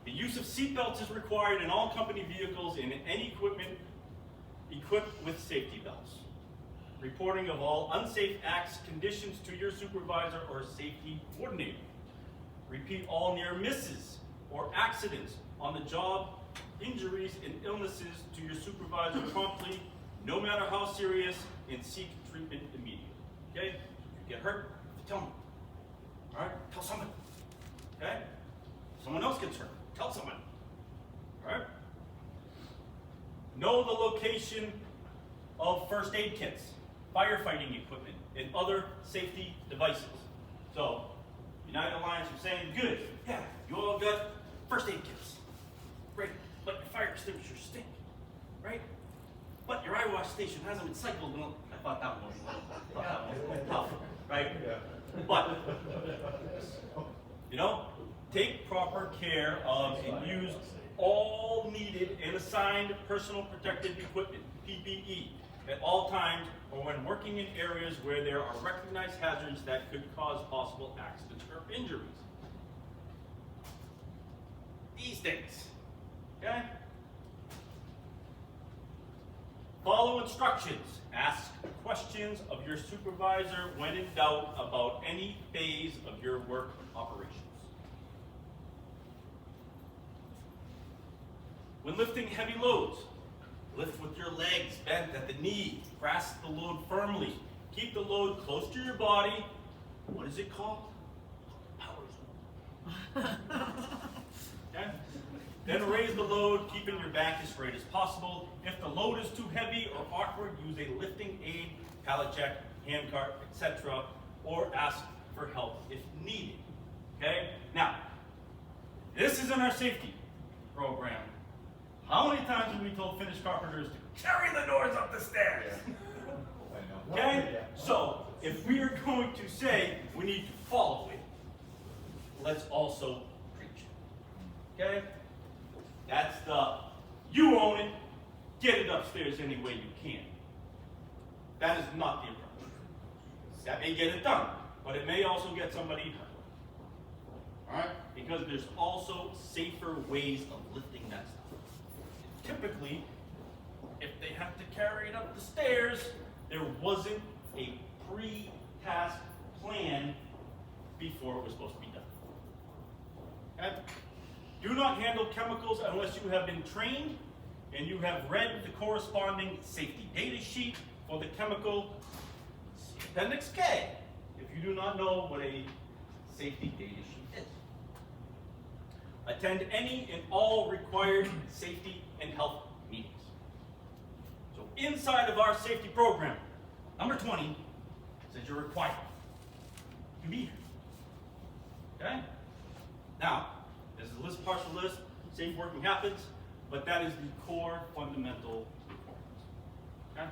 The use of seatbelts is required in all company vehicles and in any equipment equipped with safety belts. Reporting of all unsafe acts, conditions to your supervisor or safety coordinator. Repeat all near misses or accidents on the job, injuries and illnesses to your supervisor promptly, no matter how serious, and seek treatment immediately. Okay? If you get hurt, tell me. Alright? Tell someone. Okay? Someone else gets hurt. Tell someone. Alright? Know the location of first aid kits, firefighting equipment, and other safety devices. So, United Alliance are saying, good, yeah, you all got first aid kits. Great, but your fire extinguishers stink, right? But your eye wash station hasn't been cycled. Well, I thought that was tough, right? But, you know, take proper care of and use all needed and assigned personal protective equipment, PPE, at all times or when working in areas where there are recognized hazards that could cause possible accidents or injuries. These things, okay? Follow instructions. Ask questions of your supervisor when in doubt about any phase of your work operations. When lifting heavy loads, Lift with your legs bent at the knee. Grasp the load firmly. Keep the load close to your body. What is it called? Power zone. Okay? Then raise the load, keeping your back as straight as possible. If the load is too heavy or awkward, use a lifting aid, pallet jack, hand cart, etc., or ask for help if needed. Okay? Now, this isn't our safety program. How many times have we told Finnish carpenters to carry the doors up the stairs? Okay? So, if we are going to say we need to follow it, let's also preach it. Okay? That's the, you own it, get it upstairs any way you can. That is not the approach. That may get it done, but it may also get somebody hurt. Alright? Because there's also safer ways of lifting that stuff. Typically, if they have to carry it up the stairs, there wasn't a pre-task plan before it was supposed to be done. Okay? Do not handle chemicals unless you have been trained and you have read the corresponding safety data sheet for the chemical. See Appendix K if you do not know what a safety data sheet is. Attend any and all required safety and health meetings. So inside of our safety program, number 20 says you're required to be here. Okay? Now, this is a list, partial list, safe working happens, but that is the core fundamental requirements. Okay?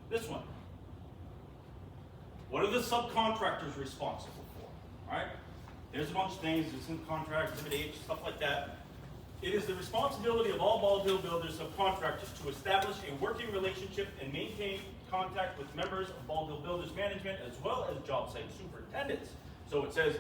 This one. What are the subcontractors responsible for? All right? There's a bunch of things, there's in contract, Exhibit H, stuff like that. It is the responsibility of all Bald Hill Builders subcontractors to establish a working relationship and maintain contact with members of Bald Hill Builders management as well as job site superintendents. So it says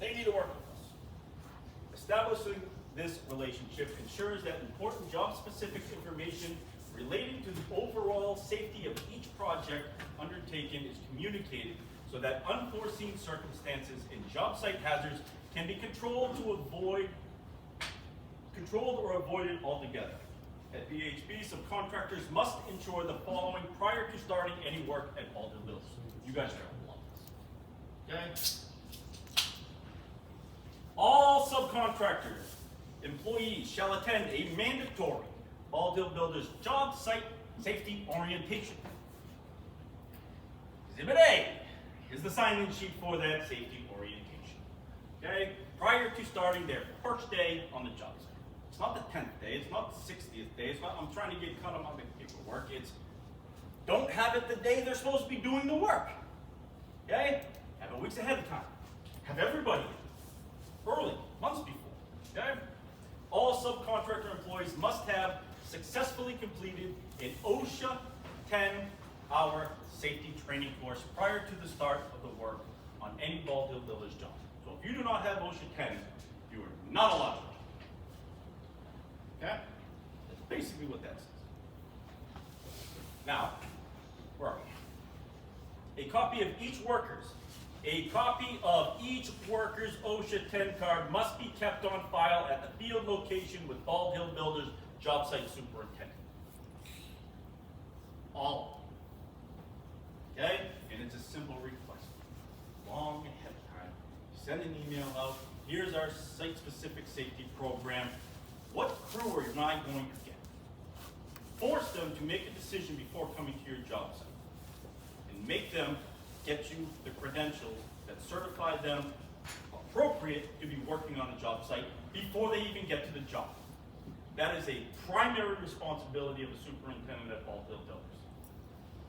they need to work with us. Establishing this relationship ensures that important job-specific information relating to the overall safety of each project undertaken is communicated so that unforeseen circumstances and job site hazards can be controlled or avoided altogether. At BHB, subcontractors must ensure the following prior to starting any work at Bald Hill Builders. You guys are going to love this. Okay? All subcontractors, employees shall attend a mandatory Bald Hill Builders job site safety orientation. Exhibit A is the sign-in sheet for that safety orientation. Okay? Prior to starting their first day on the job site. It's not the 10th day, it's not the 60th day, it's not, I'm trying to get cut on my paperwork, it's don't have it the day they're supposed to be doing the work. Okay? Have it weeks ahead of time. Have everybody early, months before. Okay? All subcontractor employees must have successfully completed an OSHA 10-hour safety training course prior to the start of the work on any Bald Hill Builders job. So if you do not have OSHA 10, you are not allowed to. Okay? That's basically what that says. Now, where are we? A copy of each worker's OSHA 10 card must be kept on file at the field location with Bald Hill Builders job site superintendent. All of them. Okay? And it's a simple request. Long ahead of time. Send an email out. Here's our site-specific safety program. What crew are you not going to get? Force them to make a decision before coming to your job site. And make them get you the credentials that certify them appropriate to be working on a job site before they even get to the job. That is a primary responsibility of a superintendent at Bald Hill Builders.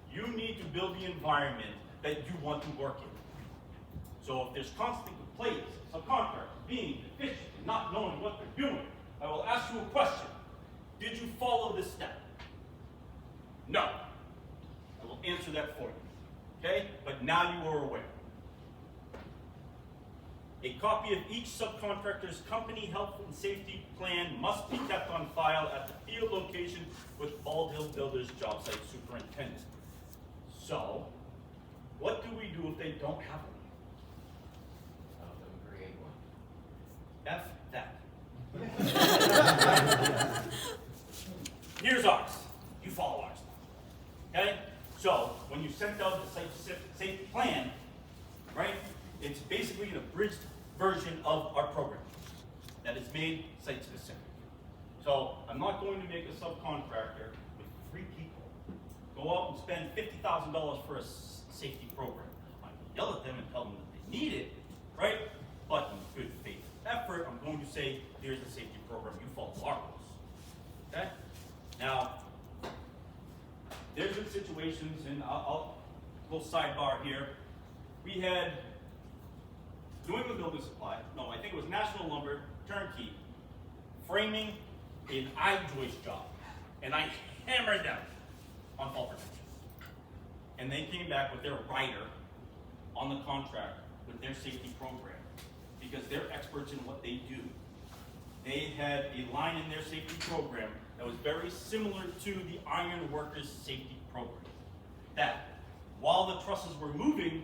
You need to build the environment that you want to work in. So if there's constant complaints, subcontractors being deficient and not knowing what they're doing, I will ask you a question. Did you follow this step? No. I will answer that for you. Okay? But now you are aware. A copy of each subcontractor's company health and safety plan must be kept on file at the field location with Bald Hill Builders job site superintendent. So, what do we do if they don't have one? Create one. F that. here's ours. You follow ours. Okay? So, when you sent out the safety plan, right, it's basically an abridged version of our program that is made site specific. So, I'm not going to make a subcontractor with 3 people go out and spend $50,000 for a safety program. I can yell at them and tell them that they need it, right? But in good faith effort, I'm going to say, here's the safety program, you follow our rules. Okay? Now, there's been situations, and I'll little sidebar here. We had New England Building Supply, no, I think it was National Lumber, turnkey, framing an I-joist job. And I hammered them on fall protection. And they came back with their rider on the contract with their safety program, because they're experts in what they do. They had a line in their safety program that was very similar to the iron workers safety program. That while the trusses were moving,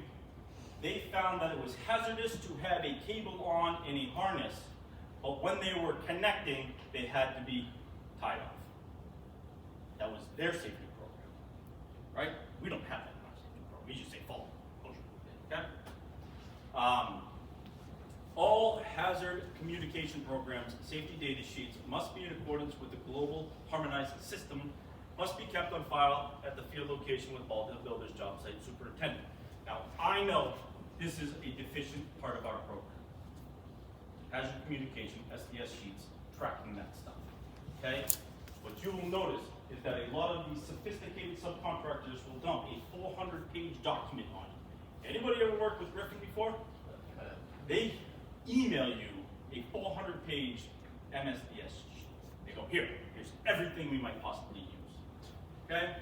they found that it was hazardous to have a cable on and a harness, but when they were connecting, they had to be tied off. That was their safety program, right? We don't have that in our safety program. We just say follow, okay? All hazard communication programs, safety data sheets must be in accordance with the global harmonized system, must be kept on file at the field location with Ball Hill Builders Job Site Superintendent. Now, I know this is a deficient part of our program. Hazard communication, SDS sheets, tracking that stuff, okay? What you will notice is that a lot of these sophisticated subcontractors will dump a 400-page document on you. Anybody ever worked with Griffin before? They email you a 400-page MSDS sheet. They go, here's everything we might possibly use. Okay?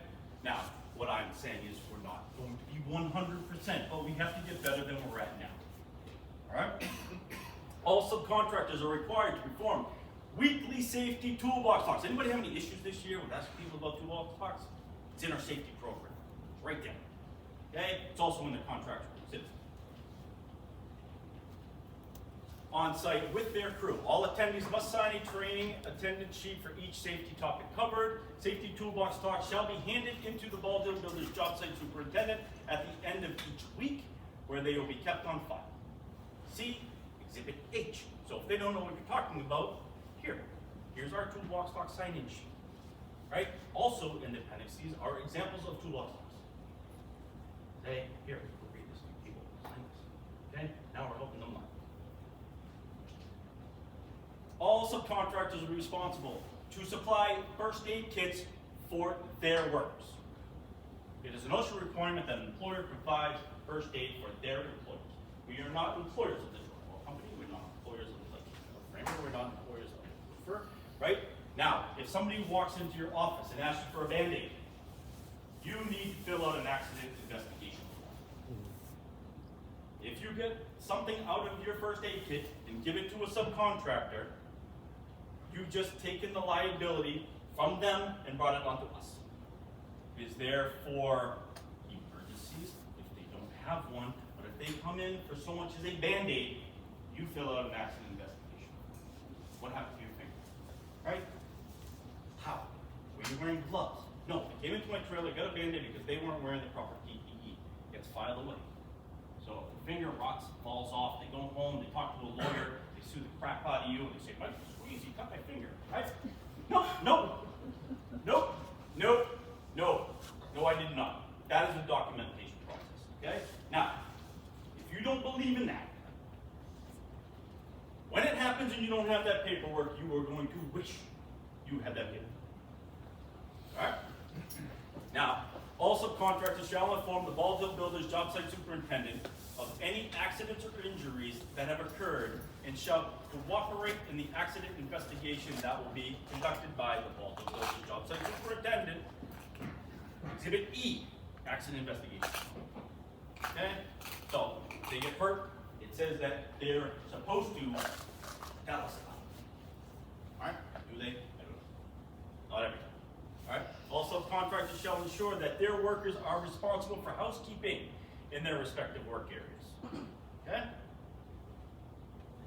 Now, what I'm saying is we're not going to be 100%, but we have to get better than we're at now. All right? All subcontractors are required to perform weekly safety toolbox talks. Anybody have any issues this year with asking people about toolbox talks? It's in our safety program. It's right there. Okay? It's also in the contract rules. On site with their crew. All attendees must sign a training attendance sheet for each safety topic covered. Safety toolbox talk shall be handed into the Ball Hill Builders Job Site Superintendent at the end of each week, where they will be kept on file. See Exhibit H. So if they don't know what you're talking about, here's our toolbox talk sign-in sheet. Right? Also in the appendices are examples of toolbox talks. Say, here, we'll read this to people. Sign this. Okay? Now we're helping them learn. All subcontractors are responsible to supply first aid kits for their workers. It is an OSHA requirement that an employer provides first aid for their employees. We are not employers of this company. We're not employers of Framer. We're not employers of Roofer, right? Now, if somebody walks into your office and asks you for a Band-Aid, you need to fill out an accident investigation form. If you get something out of your first aid kit and give it to a subcontractor, you've just taken the liability from them and brought it onto us. It is there for emergencies if they don't have one, but if they come in for so much as a Band-Aid, you fill out an accident investigation. What happened to your finger? Right? How? Were you wearing gloves? No, they came into my trailer, got a Band-Aid because they weren't wearing the proper PPE. It gets filed away. So if the finger rots, falls off, they go home, they talk to a lawyer, they sue the crap out of you, and they say, Mike, squeeze, you cut my finger, right? No, I did not. That is a documentation process, okay? Now, if you don't believe in that, when it happens and you don't have that paperwork, you are going to wish you had that paperwork. All right? Now, all subcontractors shall inform the Ball Hill Builders Job Site Superintendent of any accidents or injuries that have occurred and shall cooperate in the accident investigation that will be conducted by the Ball Hill Builders Job Site Superintendent. Exhibit E, accident investigation. Okay? So, if they get hurt, it says that they're supposed to tell us about it. Alright? Do they? I don't know. Not every time. Alright? All subcontractors shall ensure that their workers are responsible for housekeeping in their respective work areas. Okay?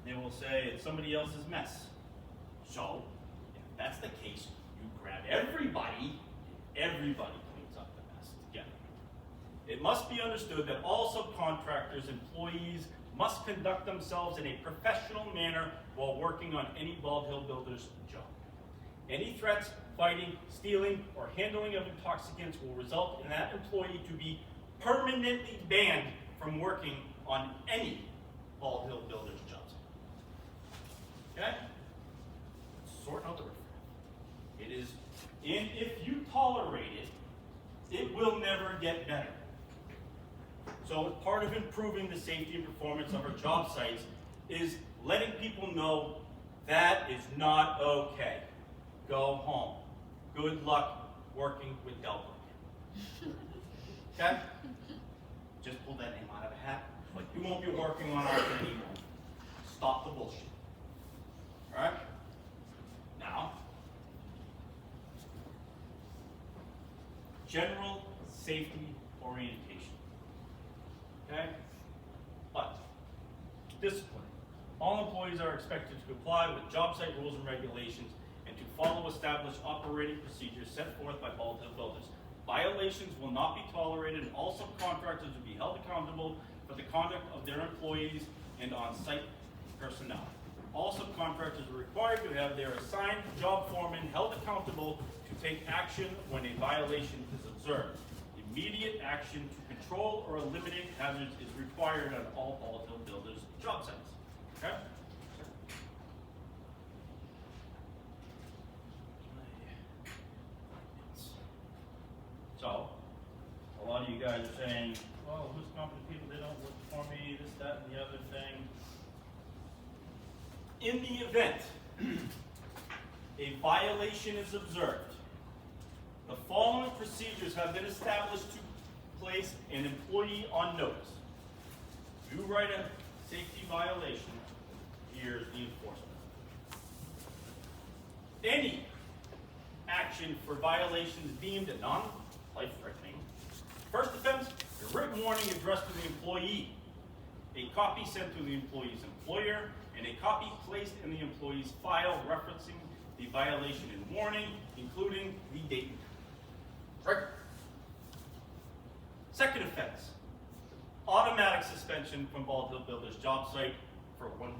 They will say it's somebody else's mess. So, if that's the case, You grab everybody cleans up the mess together. It must be understood that all subcontractors, employees must conduct themselves in a professional manner while working on any Bald Hill Builders job. Any threats, fighting, stealing, or handling of intoxicants will result in that employee to be permanently banned from working on any Bald Hill Builders jobs. Okay? Sorting out the riffraff. It is, and if you tolerate it, it will never get better. So part of improving the safety and performance of our job sites is letting people know that is not okay. Go home. Good luck working with Delbert. Okay? Just pull that name out of a hat. But you won't be working on ours anymore. Stop the bullshit. Alright? Now, general safety orientation. Okay? But, discipline. All employees are expected to comply with job site rules and regulations and to follow established operating procedures set forth by Bald Hill Builders. Violations will not be tolerated, and all subcontractors will be held accountable for the conduct of their employees and on-site personnel. All subcontractors are required to have their assigned job foreman held accountable to take action when a violation is observed. Immediate action to control or eliminate hazards is required on all Bald Hill Builders job sites. Okay? So, a lot of you guys are saying, well, who's competent people, they don't work for me, this, that, and the other thing. In the event a violation is observed, the following procedures have been established to place an employee on notice. You write a safety violation, here's the enforcement. Any action for violations deemed non-life-threatening. First offense, a written warning addressed to the employee, a copy sent to the employee's employer, and a copy placed in the employee's file referencing the violation and warning, including the date and time. Right? Second offense, automatic suspension from Bald Hill Builders job site for 1 week.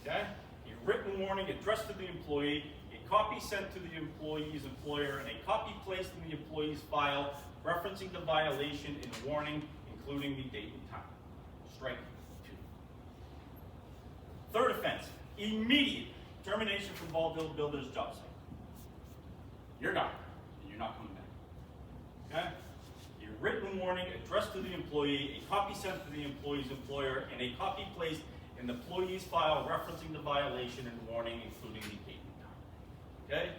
Okay? A written warning addressed to the employee, a copy sent to the employee's employer, and a copy placed in the employee's file referencing the violation and warning, including the date and time. Strike 2. Third offense, immediate termination from Bald Hill Builders job site. You're gone, and you're not coming back. Okay? A written warning addressed to the employee, a copy sent to the employee's employer, and a copy placed in the employee's file referencing the violation and warning, including the date and time. Okay?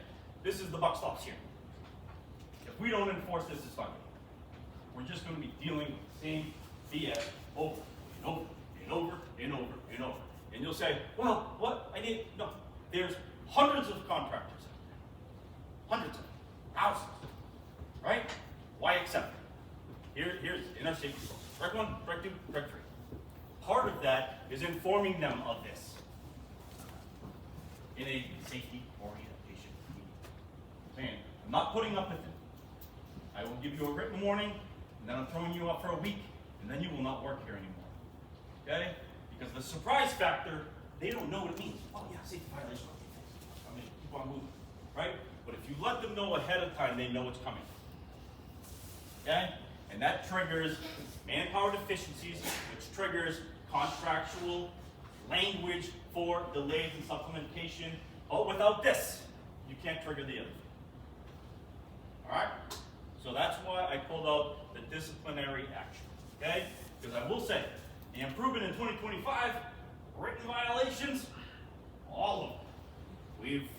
This is the buck stops here. If we don't enforce this, it's not good. We're just going to be dealing with the same BS over and over and over and over and over. And you'll say, well, what? I didn't. No. There's hundreds of contractors out there. Hundreds of them. Thousands. Right? Why accept it? Here's in our safety rules. Strike 1, strike 2, strike 3. Part of that is informing them of this in a safety orientation meeting. Saying, I'm not putting up with it. I will give you a written warning, and then I'm throwing you up for a week, and then you will not work here anymore. Okay? Because the surprise factor, they don't know what it means. Oh yeah, safety violation. I'm gonna keep on moving. Right? But if you let them know ahead of time, they know it's coming. Okay? And that triggers manpower deficiencies, which triggers contractual language for delays and supplementation. Oh, without this, you can't trigger the other thing. Alright? So that's why I pulled out the disciplinary action. Okay? Because I will say, the improvement in 2025, written violations, all of them. We've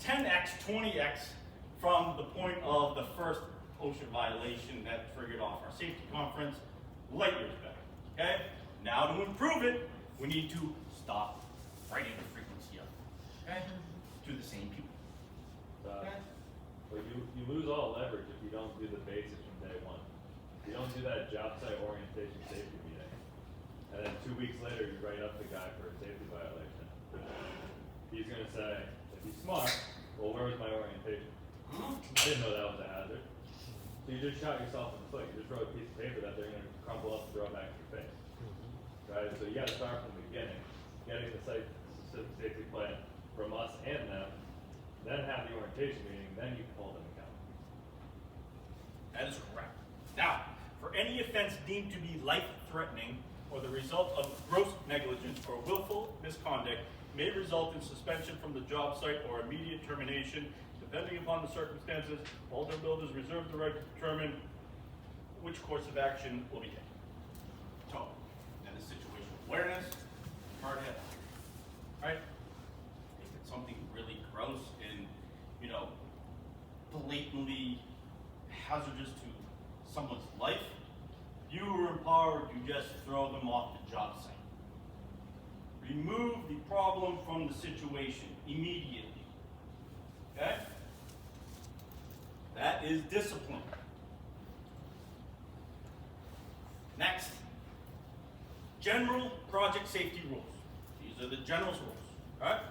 10x, 20x from the point of the first OSHA violation that triggered off our safety conference, light years better. Okay? Now to improve it, we need to stop writing the frequency up. Okay? To the same people. Okay? But you lose all leverage if you don't do the basics from day one. If you don't do that job site orientation safety meeting, and then 2 weeks later you write up the guy for a safety violation, he's gonna say, if he's smart, Well, where was my orientation? I didn't know that was a hazard. So you just shot yourself in the foot. You just wrote a piece of paper that they're gonna crumple up and throw back in your face. Right? So you gotta start from the beginning, getting the site safety plan from us and them, then have the orientation meeting, then you can hold them accountable. That is correct. Now, for any offense deemed to be life-threatening or the result of gross negligence or willful misconduct may result in suspension from the job site or immediate termination, depending upon the circumstances. Alder builders reserve the right to determine which course of action will be taken. So, then the situational awareness, hard head, right? If it's something really gross and, you know, blatantly hazardous to someone's life, you are empowered to just throw them off the job site. Remove the problem from the situation immediately. Okay? That is discipline. Next, general project safety rules. These are the general's rules. Right?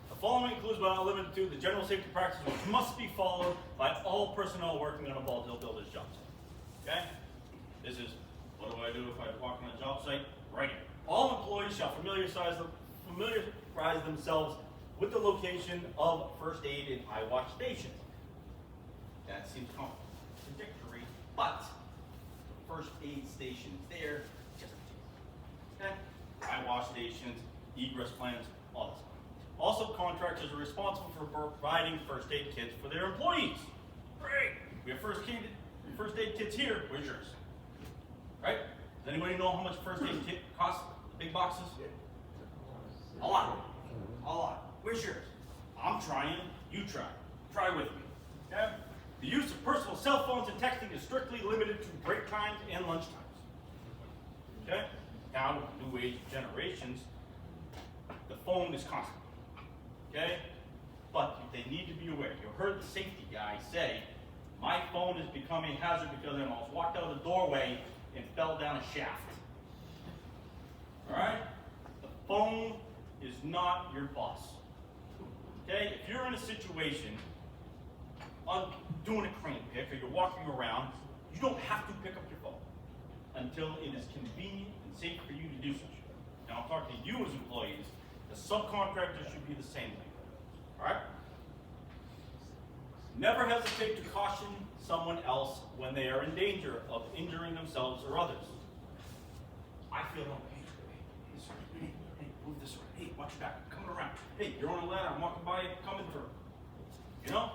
The following includes, but not limited to, the general safety practices which must be followed by all personnel working on a Bald Hill Builders job site. Okay? This is, what do I do if I walk on a job site? Right here. All employees shall familiarize themselves with the location of first aid and eye wash stations. That seems contradictory, but the first aid stations there, just in case. Okay? Eye wash stations, egress plans, all this. Also, contractors are responsible for providing first aid kits for their employees. Great. We have first aid kits here. Where's yours? Right? Does anybody know how much first aid kit costs? The big boxes? A lot. A lot. Where's yours? I'm trying. You try. Try with me. Okay? The use of personal cell phones and texting is strictly limited to break times and lunch times. Okay? Now, with new age generations, the phone is constant. Okay? But they need to be aware. You heard the safety guy say, my phone has become a hazard because I almost walked out of the doorway and fell down a shaft. Alright? The phone is not your boss. Okay? If you're in a situation doing a crane pick or you're walking around, you don't have to pick up your phone until it is convenient and safe for you to do so. Now I'm talking to you as employees. The subcontractors should be the same way. Alright? Never hesitate to caution someone else when they are in danger of injuring themselves or others. I feel like, hey, move this way. Hey, watch your back. I'm coming around. Hey, you're on a ladder. I'm walking by, coming through. You know?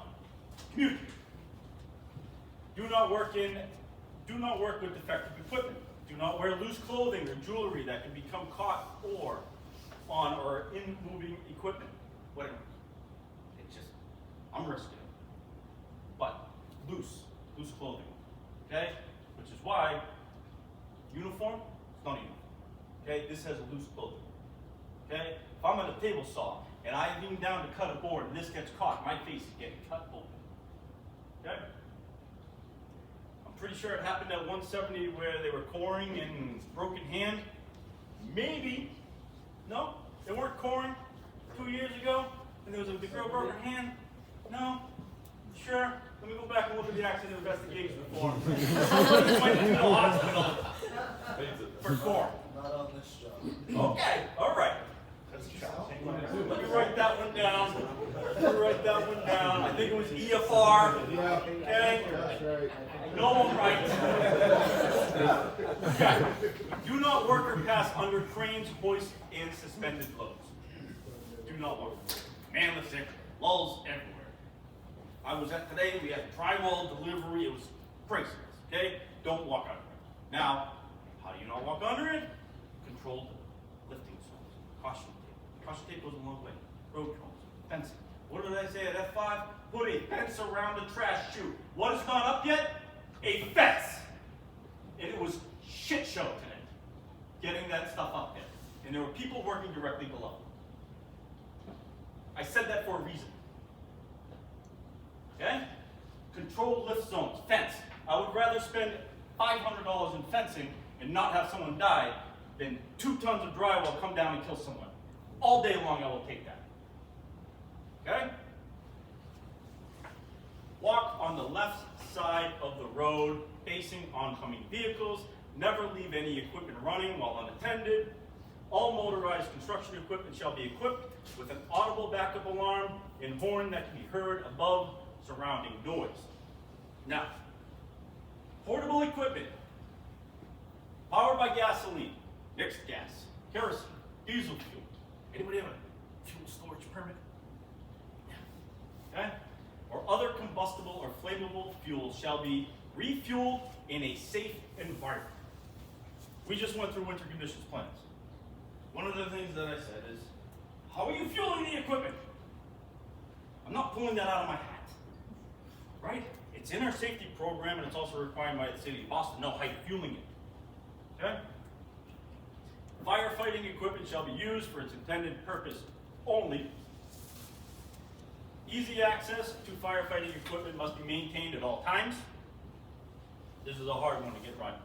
Communicate. Do not work with defective equipment. Do not wear loose clothing or jewelry that can become caught on or in moving equipment. Whatever. It's just, I'm risking it. But loose clothing. Okay? Which is why uniform is not uniform. Okay? This has a loose clothing. Okay? If I'm at a table saw and I lean down to cut a board and this gets caught, my face is getting cut open. Okay? I'm pretty sure it happened at 170 where they were coring and broken hand. Maybe. No? They weren't coring 2 years ago and there was the girl broke her hand? No? Sure. Let me go back and look at the accident investigation form. Went to the hospital for core. Not on this job. Okay, all right. Let me write that one down. I think it was EFR. Okay? That's right. No one writes. Okay. Do not work or pass under cranes, hoists, and suspended loads. Do not work. Man lifts it. Lulls everywhere. I was at today, we had drywall delivery, it was craziness, okay? Don't walk under it. Now, how do you not walk under it? Controlled lifting zones, caution tape. Caution tape goes a long way. Road cones, fencing. What did I say at F5? Put a fence around the trash chute. What is not up yet? A fence! And it was shit show today, getting that stuff up there. And there were people working directly below. I said that for a reason. Okay? Controlled lift zones, fence. I would rather spend $500 in fencing and not have someone die than 2 tons of drywall come down and kill someone. All day long I will take that. Okay? Walk on the left side of the road facing oncoming vehicles. Never leave any equipment running while unattended. All motorized construction equipment shall be equipped with an audible backup alarm and horn that can be heard above surrounding noise. Now, portable equipment, powered by gasoline, mixed gas, kerosene, diesel fuel. Anybody have a fuel storage permit? Yeah. Okay? Or other combustible or flammable fuels shall be refueled in a safe environment. We just went through winter conditions plans. One of the things that I said is, how are you fueling the equipment? I'm not pulling that out of my hat, right? It's in our safety program, and it's also required by the city of Boston to know how you're fueling it, okay? Firefighting equipment shall be used for its intended purpose only. Easy access to firefighting equipment must be maintained at all times. This is a hard one to get right.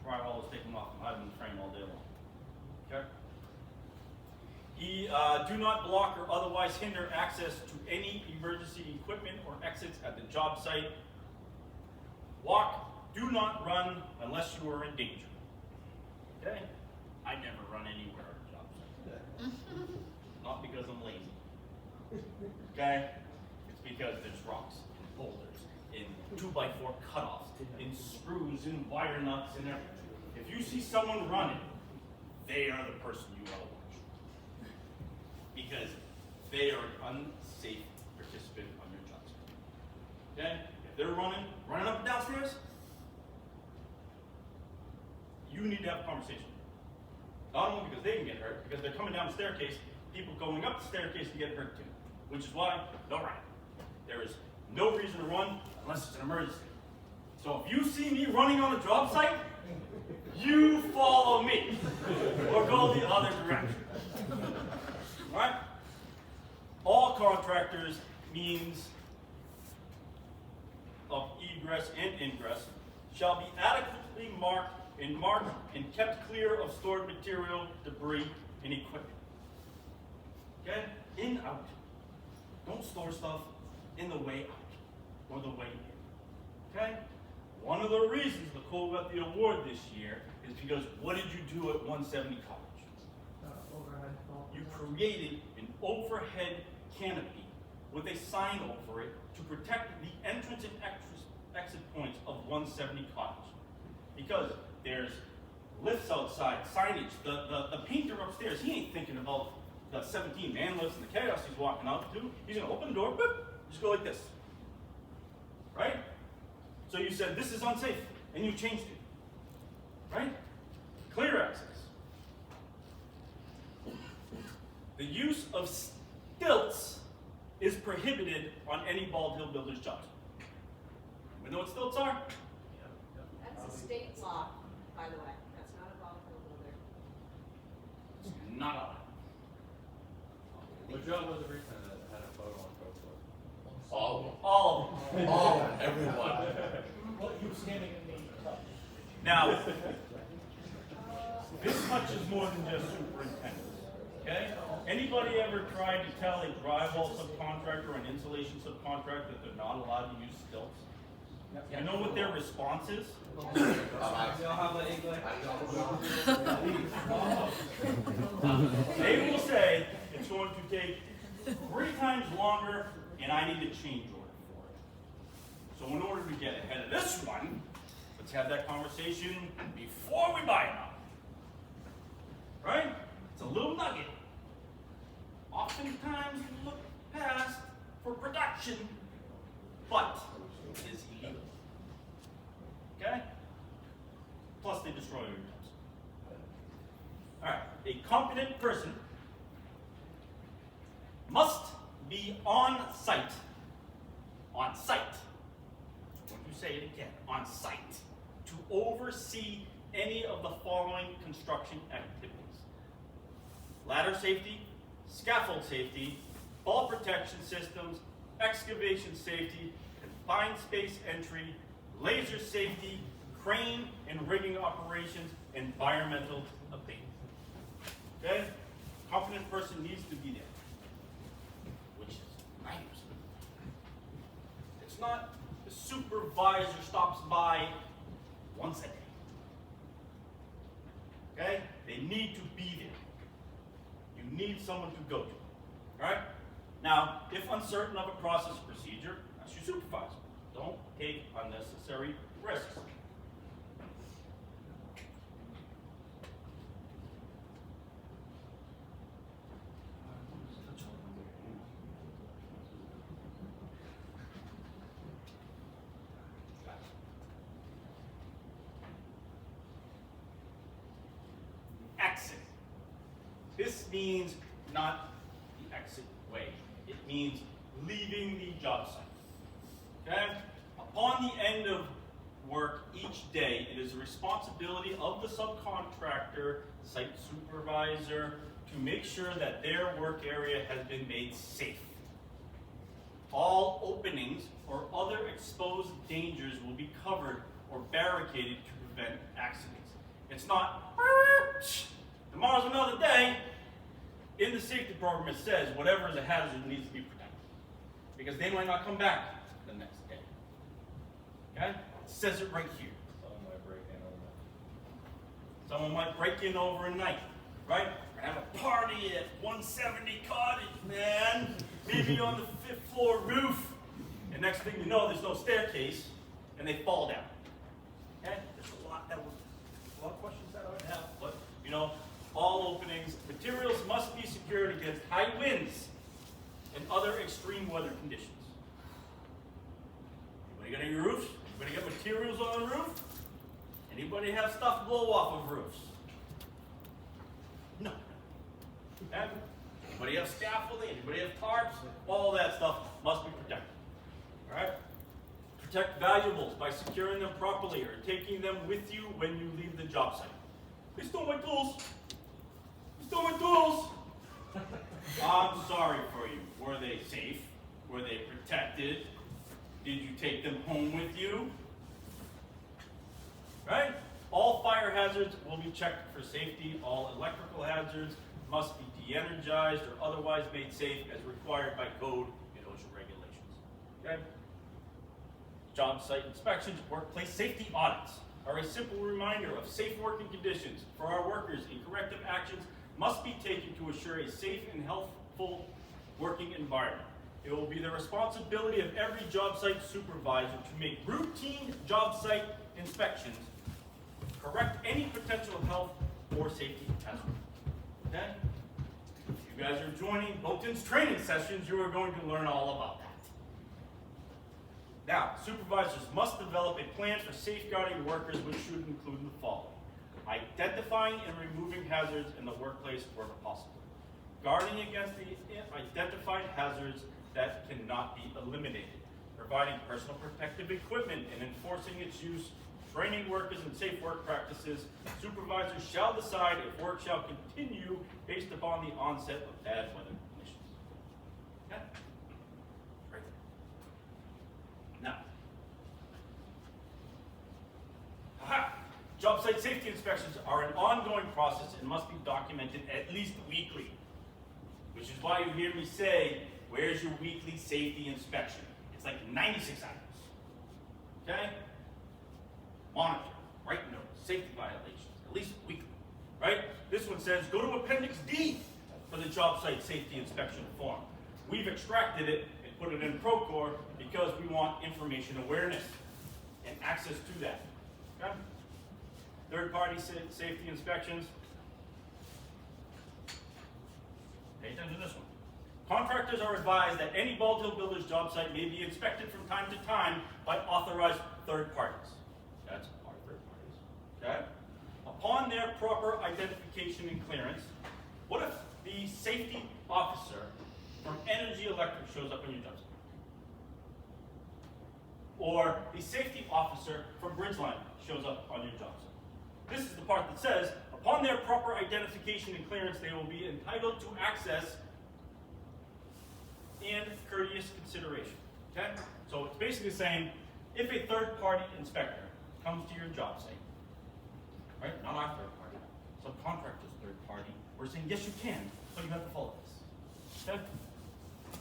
Drywall is taken off and hiding in the frame all day long, okay? Do not block or otherwise hinder access to any emergency equipment or exits at the job site. Walk, do not run unless you are in danger. Okay? I never run anywhere at a job site. Not because I'm lazy. Okay? It's because there's rocks and boulders and 2x4 cutoffs and screws and wire nuts and everything. If you see someone running, they are the person you want to watch. Because they are an unsafe participant on your job site. Okay? If they're running up and downstairs, you need to have a conversation. Not only because they can get hurt, because they're coming down the staircase, people going up the staircase can get hurt too. Which is why, no run. There is no reason to run unless it's an emergency. So if you see me running on a job site, you follow me. Or go the other direction. Right? All contractors means of egress and ingress shall be adequately marked and kept clear of stored material, debris, and equipment. Okay? In, out. Don't store stuff in the way out or the way in. Okay? One of the reasons Nicole got the award this year is because what did you do at 170 College? Overhead vault. You created an overhead canopy with a sign over it to protect the entrance and exit points of 170 Cottage. Because there's lifts outside, signage, the painter upstairs, he ain't thinking about the 17 man lifts and the chaos he's walking out to. He's gonna open the door, boop, just go like this. Right? So you said, this is unsafe, and you changed it. Right? Clear access. The use of stilts is prohibited on any Bald Hill Builders job. We know what stilts are? That's a state law, by the way. That's not a Bald Hill builder. It's not allowed. What job was it recent that had a photo on GoPro? All of them. All, everyone. What you standing in the tub? Now, this much is more than just superintendents. Okay? Anybody ever tried to tell a drywall subcontractor or an insulation subcontractor that they're not allowed to use stilts? You know what their response is? They will say it's going to take 3 times longer and I need a change order for it. So in order to get ahead of this one, let's have that conversation before we buy it now. Right? It's a little nugget. Oftentimes we look past for production, but it is illegal. Okay? Plus they destroy your jobs. Alright, a competent person must be on site. On site. Don't you say it again. On site. To oversee any of the following construction activities. Ladder safety, scaffold safety, fall protection systems, excavation safety, confined space entry, laser safety, crane and rigging operations, environmental abatement. Okay? Competent person needs to be there. Which is 90%. It's not the supervisor stops by once a day. Okay? They need to be there. You need someone to go to. Alright? Now, if uncertain of a process or procedure, ask your supervisor. Don't take unnecessary risks. Exit. This means not the exit way. It means leaving the job site. Okay? Upon the end of work each day, it is the responsibility of the subcontractor, site supervisor, to make sure that their work area has been made safe. All openings or other exposed dangers will be covered or barricaded to prevent accidents. It's not, tomorrow's another day. In the safety program, it says whatever is a hazard needs to be protected. Because they might not come back the next day. Okay? It says it right here. Someone might break in overnight, right? We're gonna have a party at 170 Cottage, man. Maybe on the 5th floor roof. And next thing you know, there's no staircase, and they fall down. Okay? There's a lot of questions that I would have, but you know, all openings, materials must be secured against high winds and other extreme weather conditions. Anybody got any roofs? Anybody got materials on the roof? Anybody have stuff blow off of roofs? No. Okay? Anybody have scaffolding? Anybody have tarps? All that stuff must be protected. Alright? Protect valuables by securing them properly or taking them with you when you leave the job site. They stole my tools. They stole my tools. I'm sorry for you. Were they safe? Were they protected? Did you take them home with you? Right? All fire hazards will be checked for safety. All electrical hazards must be de-energized or otherwise made safe as required by code and OSHA regulations. Okay? Job site inspections, workplace safety audits are a simple reminder of safe working conditions for our workers, and corrective actions must be taken to assure a safe and healthful working environment. It will be the responsibility of every job site supervisor to make routine job site inspections, correct any potential health or safety hazard. Okay? If you guys are joining Bolton's training sessions, you are going to learn all about that. Now, supervisors must develop a plan for safeguarding workers, which should include the following: identifying and removing hazards in the workplace where possible, guarding against the identified hazards that cannot be eliminated, providing personal protective equipment and enforcing its use, training workers in safe work practices. Supervisors shall decide if work shall continue based upon the onset of bad weather conditions. Okay? Right. Now, job site safety inspections are an ongoing process and must be documented at least weekly, which is why you hear me say, where's your weekly safety inspection? It's like 96 items. Okay? Monitor, write notes, safety violations, at least weekly, right? This one says, go to Appendix D for the job site safety inspection form. We've extracted it and put it in Procore because we want information awareness and access to that, okay? Third-party safety inspections. Pay attention to this one. Contractors are advised that any Bald Hill Builders job site may be inspected from time to time by authorized third parties. That's our third parties. Okay? Upon their proper identification and clearance, what if the safety officer from Energy Electric shows up on your job site? Or the safety officer from Bridgeline shows up on your job site? This is the part that says, upon their proper identification and clearance, they will be entitled to access and courteous consideration. Okay? So it's basically saying, if a third-party inspector comes to your job site, right? Not our third party, subcontractor's third party, we're saying, yes, you can, but you have to follow this. Okay?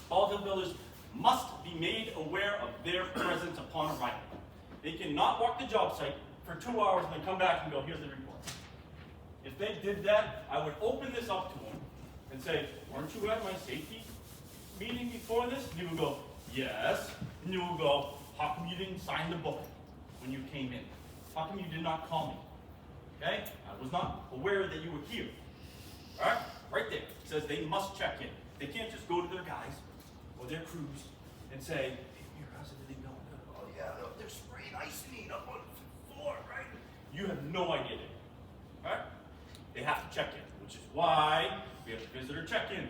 Bald Hill Builders must be made aware of their presence upon arrival. They cannot walk the job site for 2 hours and then come back and go, here's the report. If they did that, I would open this up to them and say, weren't you at my safety meeting before this? And you would go, yes. And you would go, how come you didn't sign the book when you came in? How come you did not call me? Okay? I was not aware that you were here. Alright? Right there. It says they must check in. They can't just go to their guys or their crews and say, hey, here, how's everything going? Oh yeah, they're spraying isonine up on the floor, right? You have no idea. Alright? They have to check in, which is why we have visitor check-in.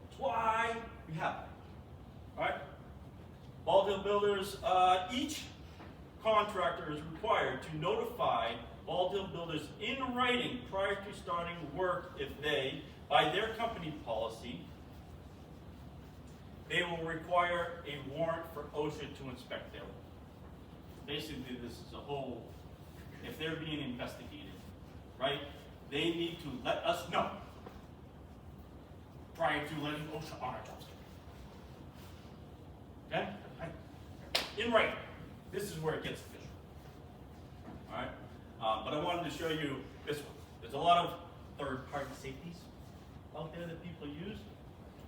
That's why we have it. Alright? Ball Hill Builders, each contractor is required to notify Ball Hill Builders in writing prior to starting work if they, by their company policy, they will require a warrant for OSHA to inspect their work. Basically, this is a whole, if they're being investigated, right, they need to let us know prior to letting OSHA on our job site. Okay? In writing. This is where it gets official. Alright? But I wanted to show you this one. There's a lot of third-party safeties out there that people use,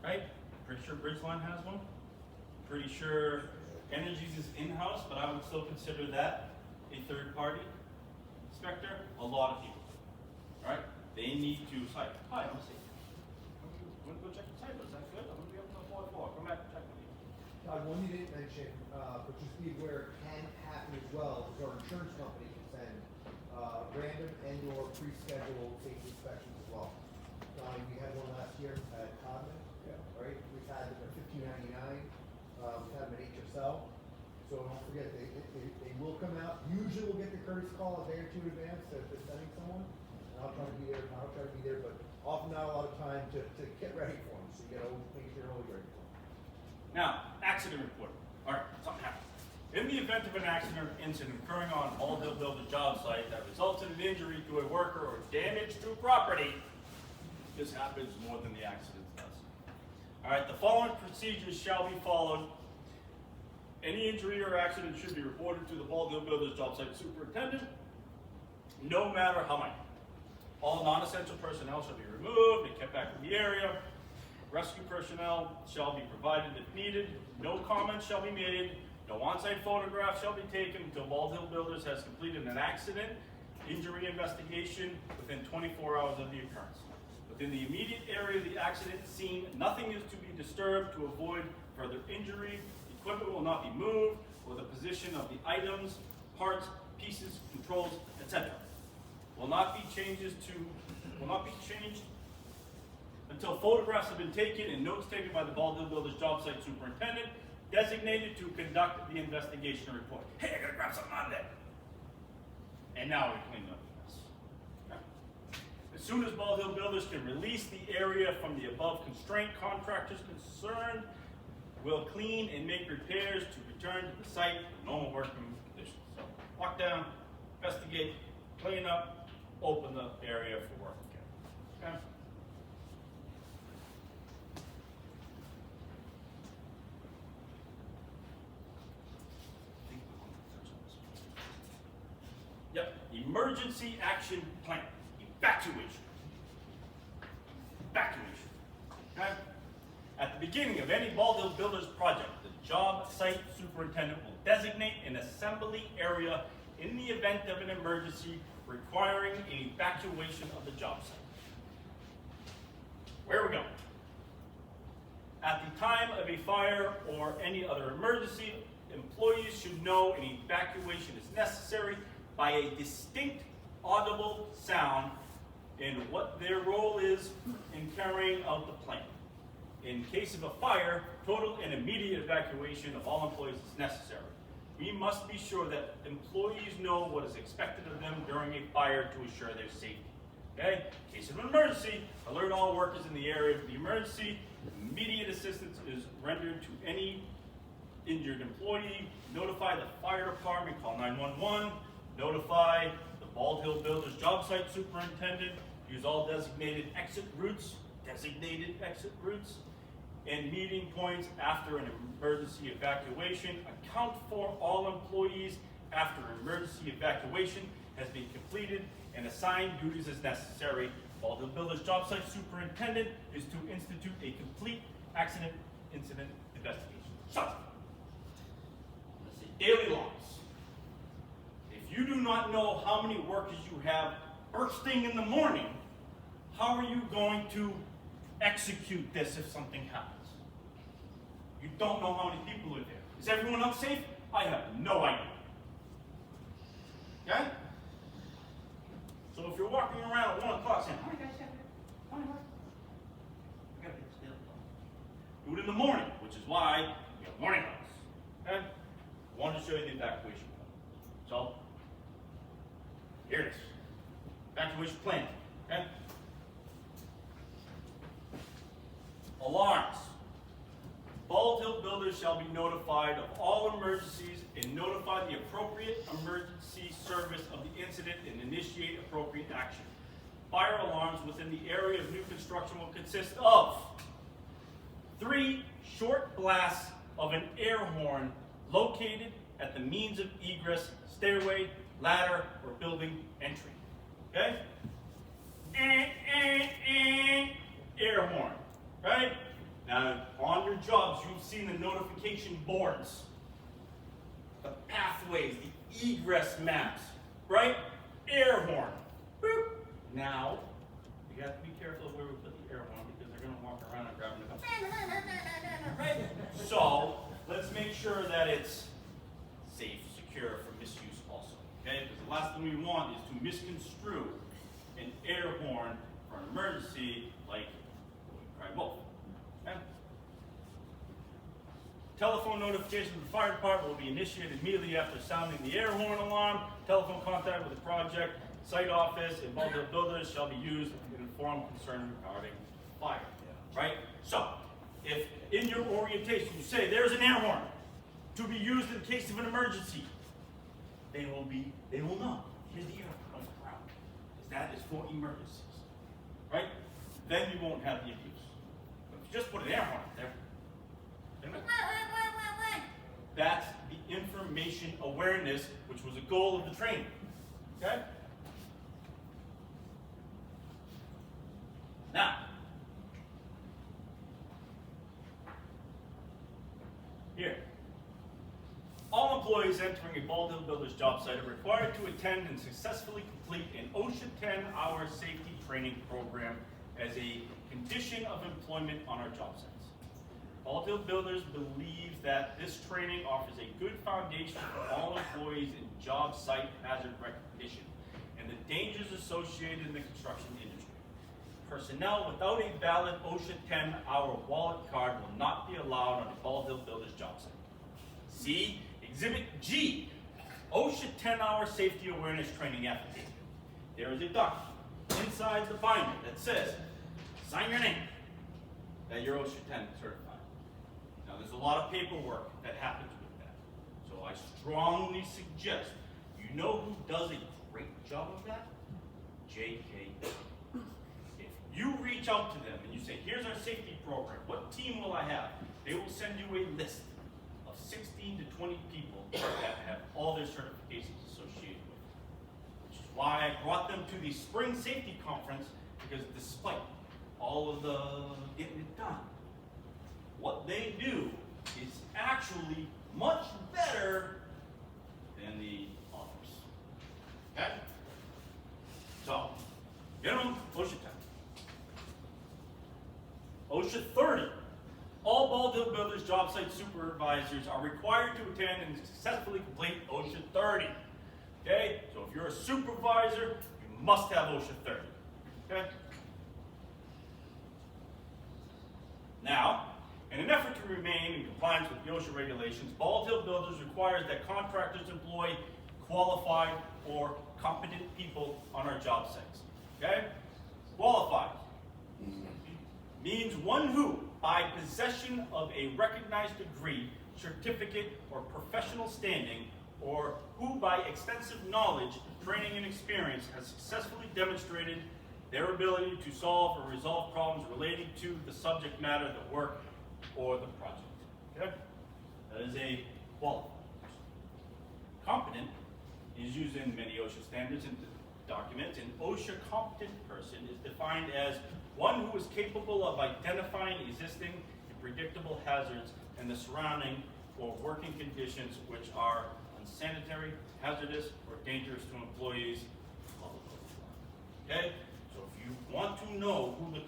right? Pretty sure Bridgeline has one. Pretty sure Energies is in-house, but I would still consider that a third-party inspector. A lot of people. Alright? They need to cite. Hi, I'm safe. I'm gonna go check the site. Is that good? I'm gonna be up to the fourth floor. Come back and check with me. Todd, one you didn't mention, but just be aware can happen as well, is our insurance company can send random and/or pre-scheduled safety inspections as well. We had one last year at Todd, right? We've had them at $15.99. We've had them at HSL. So don't forget, they will come out. Usually we'll get the courtesy call a day or two in advance if they're sending someone. And I'll try to be there, but often not a lot of time to get ready for them. So you gotta make sure you're always ready for them. Now, accident report. All right, something happened. In the event of an accident or incident occurring on Ball Hill Builders job site that resulted in injury to a worker or damage to property, this happens more than the accident does. All right, the following procedures shall be followed. Any injury or accident should be reported to the Ball Hill Builders job site superintendent, no matter how minor. All non-essential personnel shall be removed and kept back from the area. Rescue personnel shall be provided if needed. No comments shall be made. No on-site photographs shall be taken until Ball Hill Builders has completed an accident injury investigation within 24 hours of the occurrence. Within the immediate area of the accident scene, nothing is to be disturbed to avoid further injury. Equipment will not be moved, or the position of the items, parts, pieces, controls, etc. will not be changed until photographs have been taken and notes taken by the Ball Hill Builders job site superintendent designated to conduct the investigation report. Hey, I gotta grab something out of there. And now we clean up the mess. Okay. As soon as Ball Hill Builders can release the area from the above constraint, contractors concerned will clean and make repairs to return to the site in normal working conditions. So, walk down, investigate, clean up, open the area for work again. Okay? Yep, emergency action plan, evacuation. Evacuation, okay? At the beginning of any Ball Hill Builders project, the job site superintendent will designate an assembly area in the event of an emergency requiring an evacuation of the job site. Where are we going? At the time of a fire or any other emergency, employees should know an evacuation is necessary by a distinct audible sound in what their role is in carrying out the plan. In case of a fire, total and immediate evacuation of all employees is necessary. We must be sure that employees know what is expected of them during a fire to ensure their safety. Okay? In case of an emergency, alert all workers in the area of the emergency. Immediate assistance is rendered to any injured employee. Notify the fire department, call 911. Notify the Ball Hill Builders job site superintendent. Use all designated exit routes. and meeting points after an emergency evacuation, account for all employees after emergency evacuation has been completed, and assign duties as necessary, while the builder's job site superintendent is to institute a complete accident incident investigation. So, let's see, daily logs. If you do not know how many workers you have first thing in the morning, how are you going to execute this if something happens? You don't know how many people are there. Is everyone else safe? I have no idea. Okay? So if you're walking around at 1 o'clock saying, how many guys have there? How many workers? I gotta get this daily log. Do it in the morning, which is why you have morning logs. Okay? I wanted to show you the evacuation plan. So, here it is. Evacuation plan. Okay? Alarms. Bald Hill builders shall be notified of all emergencies and notify the appropriate emergency service of the incident and initiate appropriate action. Fire alarms within the area of new construction will consist of 3 short blasts of an air horn located at the means of egress, stairway, ladder, or building entry. Okay? Air horn. Right? Now, on your jobs, you've seen the notification boards, the pathways, the egress maps, right? Air horn. Boop. Now, you have to be careful of where we put the air horn because they're going to walk around and grab it. Right? So, let's make sure that it's safe, secure for misuse also. Okay? Because the last thing we want is to misconstrue an air horn for an emergency like cry wolf. Okay? Telephone notification from the fire department will be initiated immediately after sounding the air horn alarm. Telephone contact with the project site office and multiple builders shall be used to inform concern regarding fire. Right? So, if in your orientation you say there's an air horn to be used in case of an emergency, they will know. Here's the air horn on the ground. That is for emergencies. Right? Then you won't have the abuse. Just put an air horn there. That's the information awareness, which was a goal of the training. Okay? Now, here. All employees entering a Bald Hill Builders job site are required to attend and successfully complete an OSHA 10-hour safety training program as a condition of employment on our job sites. Bald Hill Builders believes that this training offers a good foundation for all employees in job site hazard recognition and the dangers associated in the construction industry. Personnel without a valid OSHA 10-hour wallet card will not be allowed on a Bald Hill Builders job site. See Exhibit G, OSHA 10-hour safety awareness training affidavit. There is a document inside the binder that says, sign your name, that you're OSHA 10 certified. Now there's a lot of paperwork that happens with that. So I strongly suggest, you know who does a great job of that? JK. If you reach out to them and you say, here's our safety program, what team will I have? They will send you a list of 16 to 20 people that have all their certifications associated with it. Which is why I brought them to the spring safety conference, because despite all of the getting it done, what they do is actually much better than the others. Okay? So, get them OSHA 10. OSHA 30. All Bald Hill Builders job site supervisors are required to attend and successfully complete OSHA 30. Okay? So if you're a supervisor, you must have OSHA 30. Okay? Now, in an effort to remain in compliance with the OSHA regulations, Bald Hill Builders requires that contractors employ qualified or competent people on our job sites. Okay? Qualified means one who, by possession of a recognized degree, certificate, or professional standing, or who by extensive knowledge, training, and experience has successfully demonstrated their ability to solve or resolve problems relating to the subject matter of the work or the project. Okay? That is a qualified person. Competent is used in many OSHA standards and documents. An OSHA competent person is defined as one who is capable of identifying existing and predictable hazards in the surrounding or working conditions which are unsanitary, hazardous, or dangerous to employees. Okay? So if you want to know who the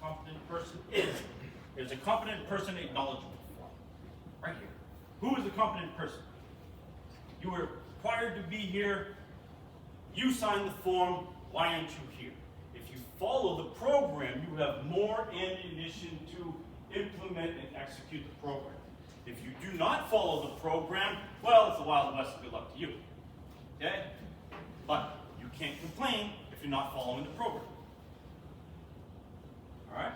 competent person is, there's a competent person acknowledgement form. Right here. Who is the competent person? You were required to be here. You signed the form. Why aren't you here? If you follow the program, you have more ammunition to implement and execute the program. If you do not follow the program, well, it's the Wild West. Good luck to you. Okay? But you can't complain if you're not following the program. All right?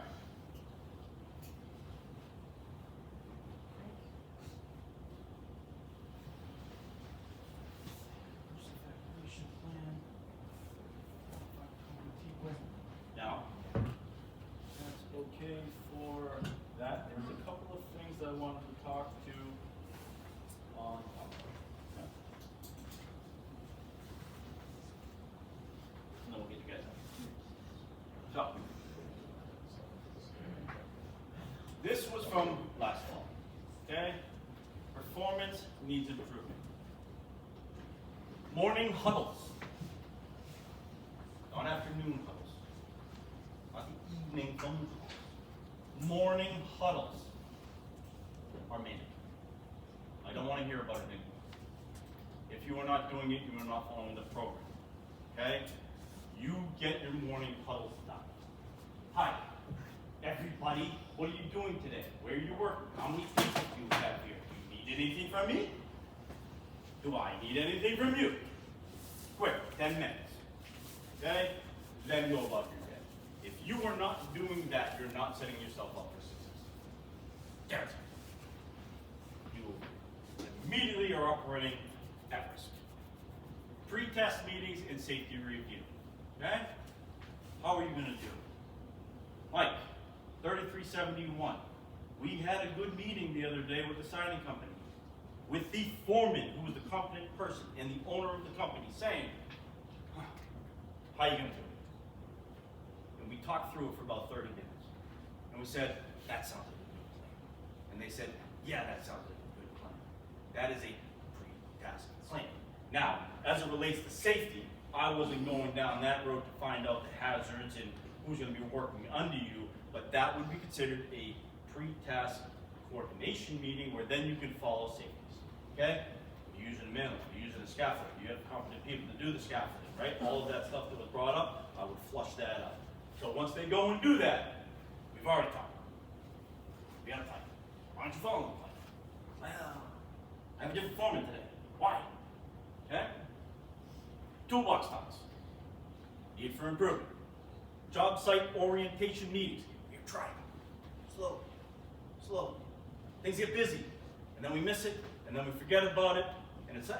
Now, that's okay for that. There's a couple of things I wanted to talk to on. Yeah. And then we'll get you guys out. So, this was from last fall. Okay? Performance needs improvement. Morning huddles. Not afternoon huddles. Not the evening phone calls. Morning huddles are mandatory. I don't want to hear about it anymore. If you are not doing it, you are not following the program. Okay? You get your morning huddles done. Hi, everybody. What are you doing today? Where are you working? How many people do you have here? Do you need anything from me? Do I need anything from you? Quick, 10 minutes. Okay? Then go about your day. If you are not doing that, you're not setting yourself up for success. Guaranteed. You immediately are operating at risk. Pre-test meetings and safety review. Okay? How are you going to do it? Mike, 3371. We had a good meeting the other day with the signing company, with the foreman, who was the competent person, and the owner of the company, saying, how are you going to do it? And we talked through it for about 30 minutes. And we said, that sounds like a good plan. And they said, yeah, that sounds like a good plan. That is a pre-task plan. Now, as it relates to safety, I wasn't going down that road to find out the hazards and who's going to be working under you, but that would be considered a pre-task coordination meeting where then you can follow safeties. Okay? You're using a minimum, you're using a scaffolding, you have competent people to do the scaffolding, right? All of that stuff that was brought up, I would flush that out. So once they go and do that, we've already talked. We got a plan. Why aren't you following the plan? Well, I have a different foreman today. Why? Okay? Toolbox talks. Need for improvement. Job site orientation meetings. You're trying. Slow. Slow. Things get busy. And then we miss it. And then we forget about it. And it's,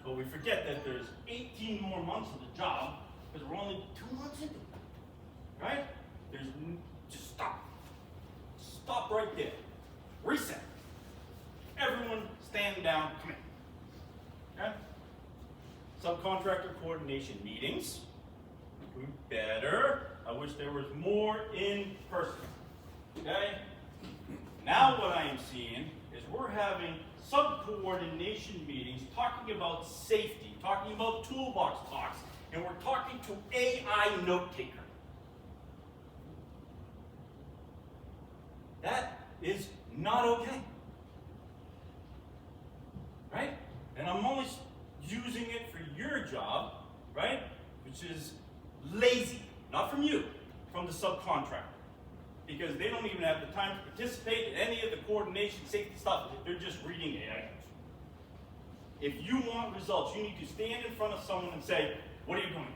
but we forget that there's 18 more months of the job because we're only 2 months into it. Right? Just stop. Stop right there. Reset. Everyone stand down. Come in. Okay? Subcontractor coordination meetings. Better. I wish there was more in person. Okay? Now what I am seeing is we're having sub-coordination meetings talking about safety, talking about toolbox talks, and we're talking to AI note taker. That is not okay. Right? And I'm only using it for your job, right? Which is lazy. Not from you, from the subcontractor. Because they don't even have the time to participate in any of the coordination, safety stuff. They're just reading AI notes. If you want results, you need to stand in front of someone and say, what are you doing?